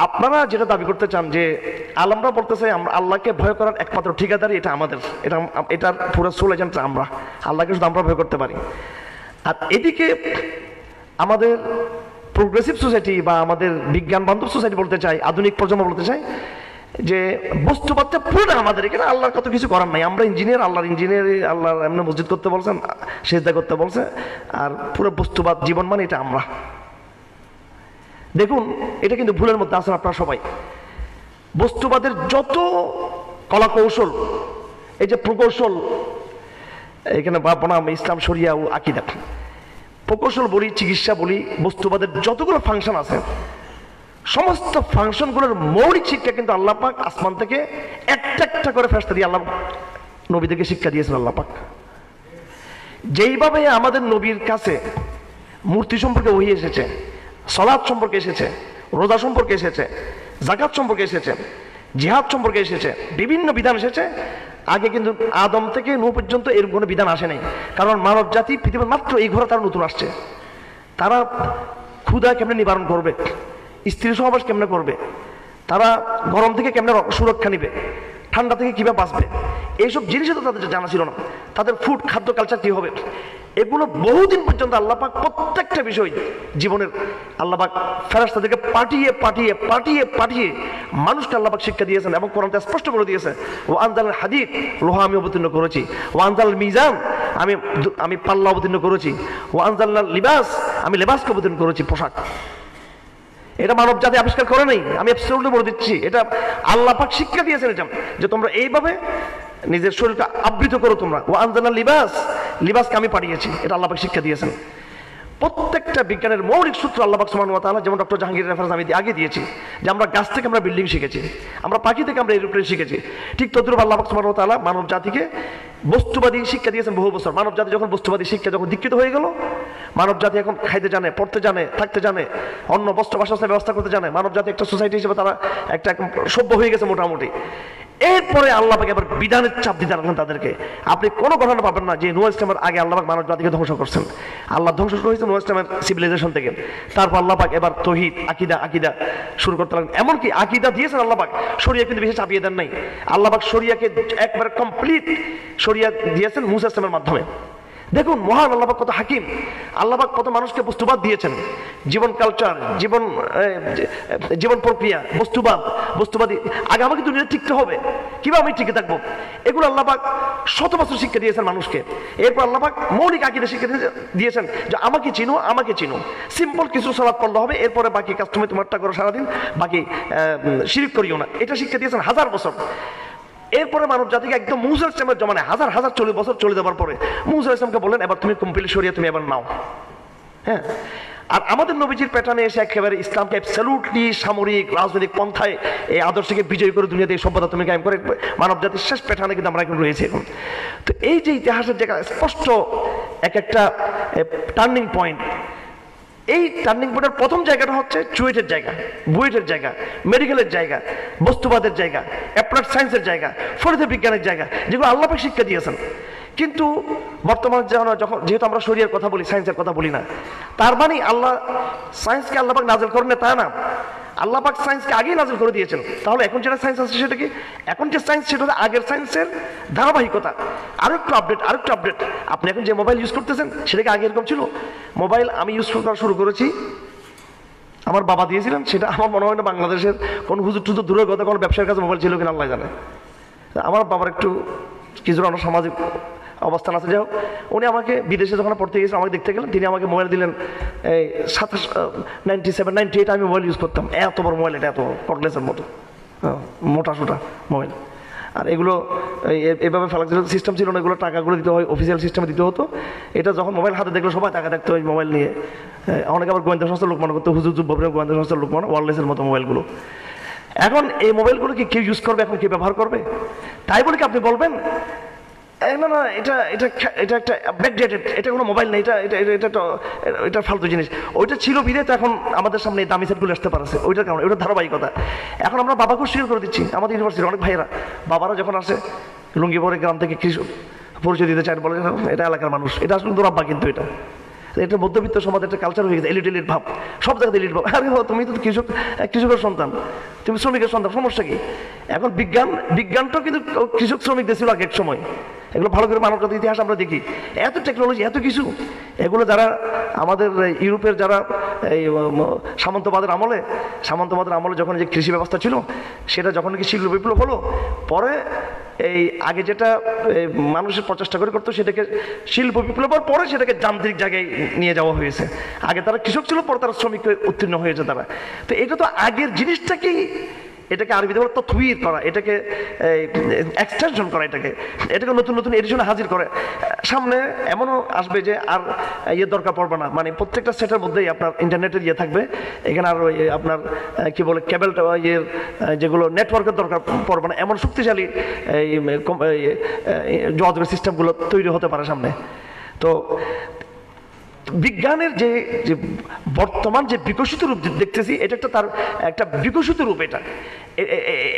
আপনারা যেটা দাবি করতে চান যে আলমরা বলতেছে আমরা আল্লাহকে ভয় করার একমাত্র ঠিকাদারি এটা আমাদের, এটার পুরো সোল এজেন্ট আমরা, আল্লাহকে শুধু আমরা ভয় করতে পারি। আর এদিকে আমাদের প্রোগ্রেসিভ সোসাইটি বা আমাদের বিজ্ঞান বান্ধব সোসাইটি বলতে চাই, আধুনিক প্রজন্ম বলতে চাই যে বস্তুবাদটা পুরোটা আমাদের, এখানে আল্লাহর কত কিছু করার নাই, আমরা ইঞ্জিনিয়ার, আল্লাহর ইঞ্জিনিয়ার, আল্লাহর এমনি মসজিদ করতে বলছেন, সেজদা করতে বলছে, আর পুরো বস্তুবাদ জীবন মানে এটা আমরা। দেখুন এটা কিন্তু ভুলের মধ্যে আছেন আপনারা সবাই। বস্তুবাদের যত কলা কৌশল, এই যে প্রকৌশল, এখানে বনাম ইসলাম শরিয়া ও আকীদা, প্রকৌশল বলি, চিকিৎসা বলি, বস্তুবাদের যতগুলো ফাংশন আছে সমস্ত ফাংশনগুলোর মৌলিক শিক্ষা কিন্তু আল্লাহ পাক আসমান থেকে একটা একটা করে ফেরেশতা দিয়ে আল্লাহ নবীদেরকে শিক্ষা দিয়েছেন। আল্লাহ পাক যেইভাবে আমাদের নবীর কাছে মূর্তি সম্পর্কে ওহী এসেছে, সালাত সম্পর্কে এসেছে, রোজা সম্পর্কে এসেছে, যাকাত সম্পর্কে এসেছে, জিহাদ সম্পর্কে এসেছে, বিভিন্ন বিধান এসেছে, আগে কিন্তু আদম থেকে নূহ পর্যন্ত এর কোনো বিধান আসে নাই। কারণ মানব জাতি পৃথিবীর মাত্র এই ঘরে তারা নতুন আসছে। তারা ক্ষুধা কেমনে নিবারণ করবে, স্ত্রী সহবাস কেমনে করবে, তারা গরম থেকে কেমনে সুরক্ষা নিবে, ঠান্ডা থেকে কীভাবে বাঁচবে, এইসব জিনিসই তো তাদের জানা ছিল না। তাদের ফুড খাদ্য কালচার কী হবে, এগুলো বহুদিন পর্যন্ত আল্লাহ পাক প্রত্যেকটা বিষয় জীবনের আল্লাহ পাক ফেরেশতাদেরকে পাঠিয়ে পাঠিয়ে পাঠিয়ে পাঠিয়ে মানুষকে আল্লাহ পাক শিক্ষা দিয়েছেন। এবং কোরআনতে স্পষ্ট করে দিয়েছে, ও আনজালাল হাদীদ, লোহা আমি অবতীর্ণ করেছি, ও আনজালাল মিজান, আমি পাল্লা অবতীর্ণ করেছি, ও আনজালাল লিবাস, আমি লেবাসকে অবতীর্ণ করেছি, পোশাক। এটা মানব জাতি আবিষ্কার করে নাই, আমি অ্যাবসলিউটলি বলে দিচ্ছি, এটা আল্লাহ পাক শিক্ষা দিয়েছেন এটা, যে তোমরা এইভাবে নিজের শরীরকে আবৃত করো তোমরা। ও আনজালাল লিবাস, লিবাসকে আমি পাঠিয়েছি, এটা আল্লাহ পাক শিক্ষা দিয়েছেন। প্রত্যেকটা বিজ্ঞানের মৌলিক সূত্র আল্লাহ পাক সুবহানাহু ওয়া তাআলা, যেমন ডক্টর জাহাঙ্গীর রেফারেন্স আমি আগে দিয়েছি, যে আমরা গাছ থেকে আমরা বিল্ডিং শিখেছি, আমরা পাখি থেকে আমরা এরোপ্লেন শিখেছি, ঠিক তদ্রূপ আল্লাহ পাক সুবহানাহু ওয়া তাআলা মানব জাতিকে বস্তুবাদী শিক্ষা দিয়েছেন বহু বছর। মানব জাতি যখন বস্তুবাদী শিক্ষা যখন দীক্ষিত হয়ে গেল, মানব জাতি এখন খাইতে জানে, পড়তে জানে, থাকতে জানে, অন্য বস্ত্র বাসস্থানের ব্যবস্থা করতে জানে, মানব জাতি একটা সোসাইটি হিসেবে তারা একটা সভ্য হয়ে গেছে মোটামুটি। এরপরে আল্লাহ পাক এবার বিধানের চাপ দিতে লাগলেন তাদেরকে। আপনি কোনো ঘটনা পাবেন না যে নূহ ইসলামের আগে আল্লাহ পাক মানব জাতিকে ধ্বংস করছেন। আল্লাহ ধ্বংস শুরু হয়েছে নূহ ইসলামের সিভিলাইজেশন থেকে। তারপর আল্লাহ পাক এবার তৌহিদ, আকিদা শুরু করতে লাগলেন। এমনকি আকিদা দিয়েছেন আল্লাহ পাক, শরিয়া কিন্তু বেশি চাপিয়ে দেন নাই। আল্লাহ পাক শরিয়াকে একবারে কমপ্লিট শরিয়া দিয়েছেন মূসা ইসলামের মাধ্যমে। দেখুন মহান আল্লাহ পাক কত হাকিম, আল্লাহ পাক কত মানুষকে বস্তুবাদ দিয়েছেন, জীবন কালচার, জীবন প্রক্রিয়া, বস্তুবাদী। আগে আমাকে দুনিয়াতে টিকতে হবে, কিভাবে আমি টিকে থাকবো, এগুলো আল্লাহ পাক শত বছর শিক্ষা দিয়েছেন মানুষকে। এরপর আল্লাহ পাক মৌলিক আকীদা শিক্ষা দিয়েছেন যে আমাকে চিনো, সিম্পল কিছু সালাত পড়লে হবে, এরপরে বাকি কাজ তুমি তোমারটা করো সারাদিন, বাকি শিরক করিও না, এটা শিক্ষা দিয়েছেন হাজার বছর। এরপরে মানব জাতিকে একদম মূসা ইসলামের জমানায় হাজার 40 বছর চলে যাওয়ার পরে মূসা ইসলামকে বললেন এবার তুমি কমপ্লিট শরিয়া তুমি এবার নাও। হ্যাঁ, আর আমাদের নবীজির প্যাটার্নে এসে একেবারে ইসলামকে অ্যাবসলিউটলি সামরিক রাজনৈতিক পন্থায় এই আদর্শকে বিজয় করে দুনিয়াতে এই সভ্যতা তুমি কায়েম করে মানব জাতির শেষ প্যাটার্নে কিন্তু আমরা এখন রয়েছি এখন। তো এই যে ইতিহাসের জায়গা স্পষ্ট একটা টার্নিং পয়েন্ট, এই টার্নিং পয়েন্টের প্রথম জায়গাটা হচ্ছে চুয়েটের জায়গা, বুয়েটের জায়গা, মেডিকেলের জায়গা, বস্তুবাদের জায়গা, অ্যাপ্লাইড সায়েন্সের জায়গা, ফরিদে বিজ্ঞানের জায়গা, যেগুলো আল্লাহ পাক শিক্ষা দিয়েছেন। কিন্তু বর্তমানে যেহেতু আমরা শরিয়ার কথা বলি, সায়েন্সের কথা বলি না, তার মানে সায়েন্সকে আল্লাহ পাক নাযিল করেন না তা না, আল্লাহ পাক সায়েন্সকে আগেই নাযিল করে দিয়েছেন। তাহলে এখন যেটা সায়েন্স আছে সেটা কি? এখন যে সায়েন্স সেটা হচ্ছে আগের সায়েন্সের ধারাবাহিকতা, আরেকটু আপডেট। আপনি এখন যে মোবাইল ইউজ করতেছেন সেটা কি আগে এরকম ছিল? মোবাইল আমি ইউজ করা শুরু করেছি, আমার বাবা দিয়েছিলেন, সেটা আমার মনে হয় না বাংলাদেশের কোন হুজুর টুজুর দূরের কথা কোনো ব্যবসার কাছে মোবাইল ছিল কিনা আল্লাহ জানে। আমার বাবার একটু কিছু সামাজিক অবস্থান আছে, যাই হোক, উনি আমাকে বিদেশে যখন পড়তে গেছিলেন আমাকে দেখতে গেলেন, তিনি আমাকে মোবাইল দিলেন এই 97, 98 আমি মোবাইল ইউজ করতাম, এত বড় মোবাইল, এটা এত কটলেসের মতো মোটা সোটা মোবাইল। আর এগুলো এইভাবে ফেলা সিস্টেম ছিল না, এগুলো টাকাগুলো দিতে হয়, অফিসিয়াল সিস্টেমে দিতে হতো। এটা যখন মোবাইল হাতে দেখলো সবাই টাকা দেখতো ওই মোবাইল নিয়ে। অনেকে আবার গোয়েন্দা সংস্থার লোক মনে করতো, হুজুর গোয়েন্দা সংস্থার লোক মনে, ওয়ারলেসের মতো মোবাইলগুলো। এখন এই মোবাইলগুলো কি কেউ ইউজ করবে, এখন কেউ ব্যবহার করবে? তাই বলে কি আপনি বলবেন না না এটা এটা এটা একটা ব্যাকডেটেড, এটা কোনো মোবাইল নেই, এটা এটা এটা এটা এটা ফালতু জিনিস। ওইটা ছিল বিদে তো এখন আমাদের সামনে এই দামি সেটগুলো আসতে পারছে, ওইটার কারণে, ওইটার ধারাবাহিকতা। এখন আমরা বাবাকেও স্বীকার করে দিচ্ছি, আমাদের ইউনিভার্সিটির অনেক ভাইয়েরা বাবারা যখন আসে লুঙ্গি পরে গ্রাম থেকে কৃষক পরিচয় দিতে চান, বলে এটা এলাকার মানুষ, এটা আসলে দোরাব্বা, কিন্তু এটা মধ্যবিত্ত সমাজের একটা কালচার হয়ে গেছে, এলিট এলিট ভাব, সব জায়গাতে এলিট ভাব। আরে তুমি তো কৃষকের সন্তান, তুমি শ্রমিকের সন্তান, সমস্যা কি? এখন বিজ্ঞানটাও কিন্তু কৃষক শ্রমিকদের ছিল আগে এক সময়। এগুলো ভালো করে মানবতার ইতিহাস আমরা দেখি, এত টেকনোলজি, এত কিছু। এগুলো যারা আমাদের ইউরোপের যারা এই সামন্তবাদের আমলে যখন যে কৃষি ব্যবস্থা ছিল, সেটা যখন কি শিল্প বিপ্লব হলো, পরে এই আগে যেটা মানুষের প্রচেষ্টা করে করতো, সেটাকে শিল্প বিপ্লবের পরে সেটাকে যান্ত্রিক জায়গায় নিয়ে যাওয়া হয়েছে। আগে তারা কৃষক ছিল, পরে তারা শ্রমিক উত্তীর্ণ হয়েছে তারা। তো এটা তো আগের জিনিসটাকেই, এটাকে আরবিতে বলে তথ্যীর করা, এটাকে এক্সটেনশন করা, এটাকে নতুন নতুন এডিশনে হাজির করে। সামনে এমনও আসবে যে আর দরকার পড়বে না, মানে প্রত্যেকটা সেটের মধ্যেই আপনার ইন্টারনেটের থাকবে, এখানে আর ওই আপনার কি বলে কেবলটা যেগুলো নেটওয়ার্কের দরকার পড়বে না, এমন শক্তিশালী এই যোগাযোগের সিস্টেমগুলো তৈরি হতে পারে সামনে। তো বিজ্ঞানের যে বর্তমান যে বিকশিত রূপ দেখতেছি, এটা একটা তার একটা বিকশিত রূপ।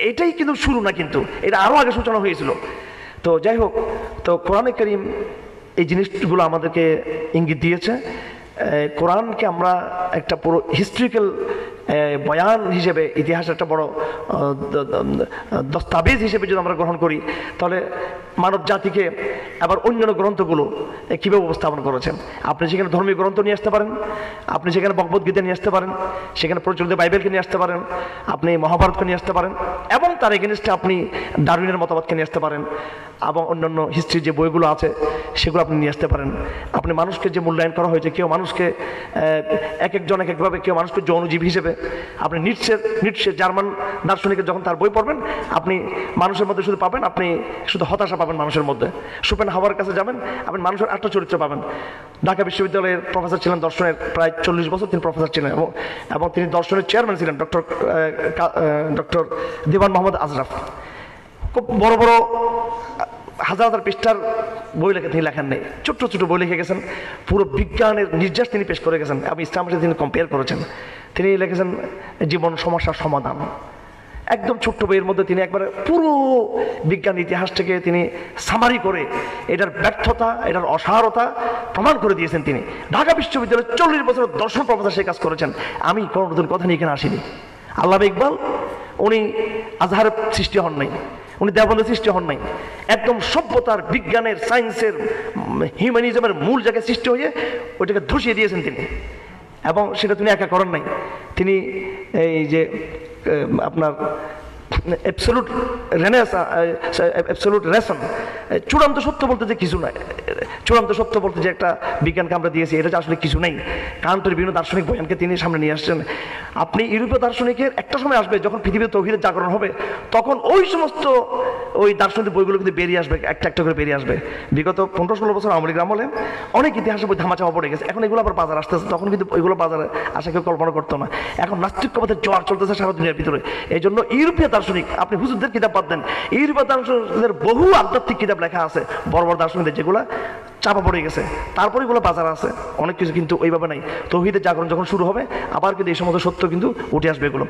এটাই কিন্তু শুরু না, কিন্তু এটা আরো আগে সূচনা হয়েছিল। তো যাই হোক, তো কোরআনে কারীম এই জিনিসগুলো আমাদেরকে ইঙ্গিত দিয়েছে। কোরআনকে আমরা একটা পুরো হিস্ট্রিক্যাল বয়ান হিসেবে, ইতিহাসের একটা বড় দস্তাবেজ হিসেবে যদি আমরা গ্রহণ করি, তাহলে মানব জাতিকে আবার অন্যান্য গ্রন্থগুলো কীভাবে উপস্থাপন করেছেন। আপনি সেখানে ধর্মীয় গ্রন্থ নিয়ে আসতে পারেন, আপনি সেখানে ভগবদ্গীতা নিয়ে আসতে পারেন, সেখানে প্রচলিত বাইবেলকে নিয়ে আসতে পারেন, আপনি মহাভারতকে নিয়ে আসতে পারেন, এবং তার এগেনস্টে আপনি ডারউইনের মতবাদকে নিয়ে আসতে পারেন, এবং অন্যান্য হিস্ট্রির যে বইগুলো আছে সেগুলো আপনি নিয়ে আসতে পারেন। আপনি মানুষকে যে মূল্যায়ন করা হয়েছে, কেউ মানুষকে এক একজন এক একভাবে, কেউ মানুষকে যৌনজীবী হিসেবে, আপনি নিটসে জার্মান দার্শনিকের যখন তার বই পড়বেন, আপনি মানুষের মধ্যে শুধু পাবেন, আপনি শুধু হতাশা পাবেন মানুষের মধ্যে। শোপেনহাওয়ারের কাছে যাবেন, আপনি মানুষের আটটা চরিত্র পাবেন। ঢাকা বিশ্ববিদ্যালয়ের প্রফেসর ছিলেন দর্শনের, প্রায় 40 বছর তিনি প্রফেসর ছিলেন, এবং তিনি দর্শনের চেয়ারম্যান ছিলেন, ডক্টর দিওয়ান মোহাম্মদ আজরাফ। খুব বড় বড় হাজার হাজার পৃষ্ঠার বই তিনি লেখেন নেই, ছোট্ট ছোট বই লিখে গেছেন, পুরো বিজ্ঞানের নির্যাস তিনি পেশ করে গেছেন, এবং ইসলামের সাথে তিনি কম্পেয়ার করেছেন। তিনি লিখেছেন জীবন সমস্যার সমাধান, একদম ছোট্ট বইয়ের মধ্যে তিনি একবারে পুরো বিজ্ঞান ইতিহাসটাকে তিনি সামারি করে এটার ব্যর্থতা, এটার অসারতা প্রমাণ করে দিয়েছেন। তিনি ঢাকা বিশ্ববিদ্যালয়ে 40 বছর দর্শন প্রফেসর সেই কাজ করেছেন। আমি কোনো নতুন কথা নিয়ে এখানে আসিনি। আল্লামা ইকবাল উনি আজহারের সৃষ্টি হন নাই, উনি দেওবন্দের সৃষ্টি হন নাই, একদম সভ্যতার, বিজ্ঞানের, সায়েন্সের, হিউম্যানিজমের মূল জায়গায় সৃষ্টি হয়ে ওইটাকে ধসিয়ে দিয়েছেন তিনি। এবং সেটা তিনি একা করেন নাই, তিনি এই যে আপনার চূড়ান্ত সত্য বলতে যে কিছু নাই, চূড়ান্ত সত্য বলতে যে একটা বিজ্ঞানকে আমরা দিয়েছি, এটা যে আসলে কিছু নেই। কান্টের বিভিন্ন দার্শনিক বয়ানকে তিনি সামনে নিয়ে আসছেন। আপনি ইউরোপীয় দার্শনিকের একটা সময় আসবে যখন পৃথিবীর তৌহিদের জাগরণ হবে, তখন ওই সমস্ত ওই দার্শনিক বইগুলো কিন্তু বেরিয়ে আসবে, একটা একটা করে বেরিয়ে আসবে। বিগত 15-16 বছর আওয়ামী লীগ আমলে অনেক ইতিহাসের বই ধামাচাপা পড়ে গেছে, এখন এগুলো আবার বাজার আসতেছে, তখন কিন্তু ওইগুলো বাজারে আসা কেউ কল্পনা করতো না। এখন নাস্তিক্যবাদের জোয়ার চলতেছে সারা দুনিয়ার ভিতরে। এই জন্য ইউরোপীয় দার্শনিক, আপনি হুজুরদের কিতাব বাদ দেন, ইউরোপীয় দার্শনিকদের বহু আধ্যাত্মিক কিতাব লেখা আছে, বড় বড় দার্শনিকদের, যেগুলো চাপা পড়ে গেছে, তারপরে এগুলো বাজার আছে অনেক কিছু, কিন্তু ওইভাবে নাই। তৌহিদের জাগরণ যখন শুরু হবে, আবার কিন্তু এই সমস্ত সত্য কিন্তু উঠে আসবে এগুলো।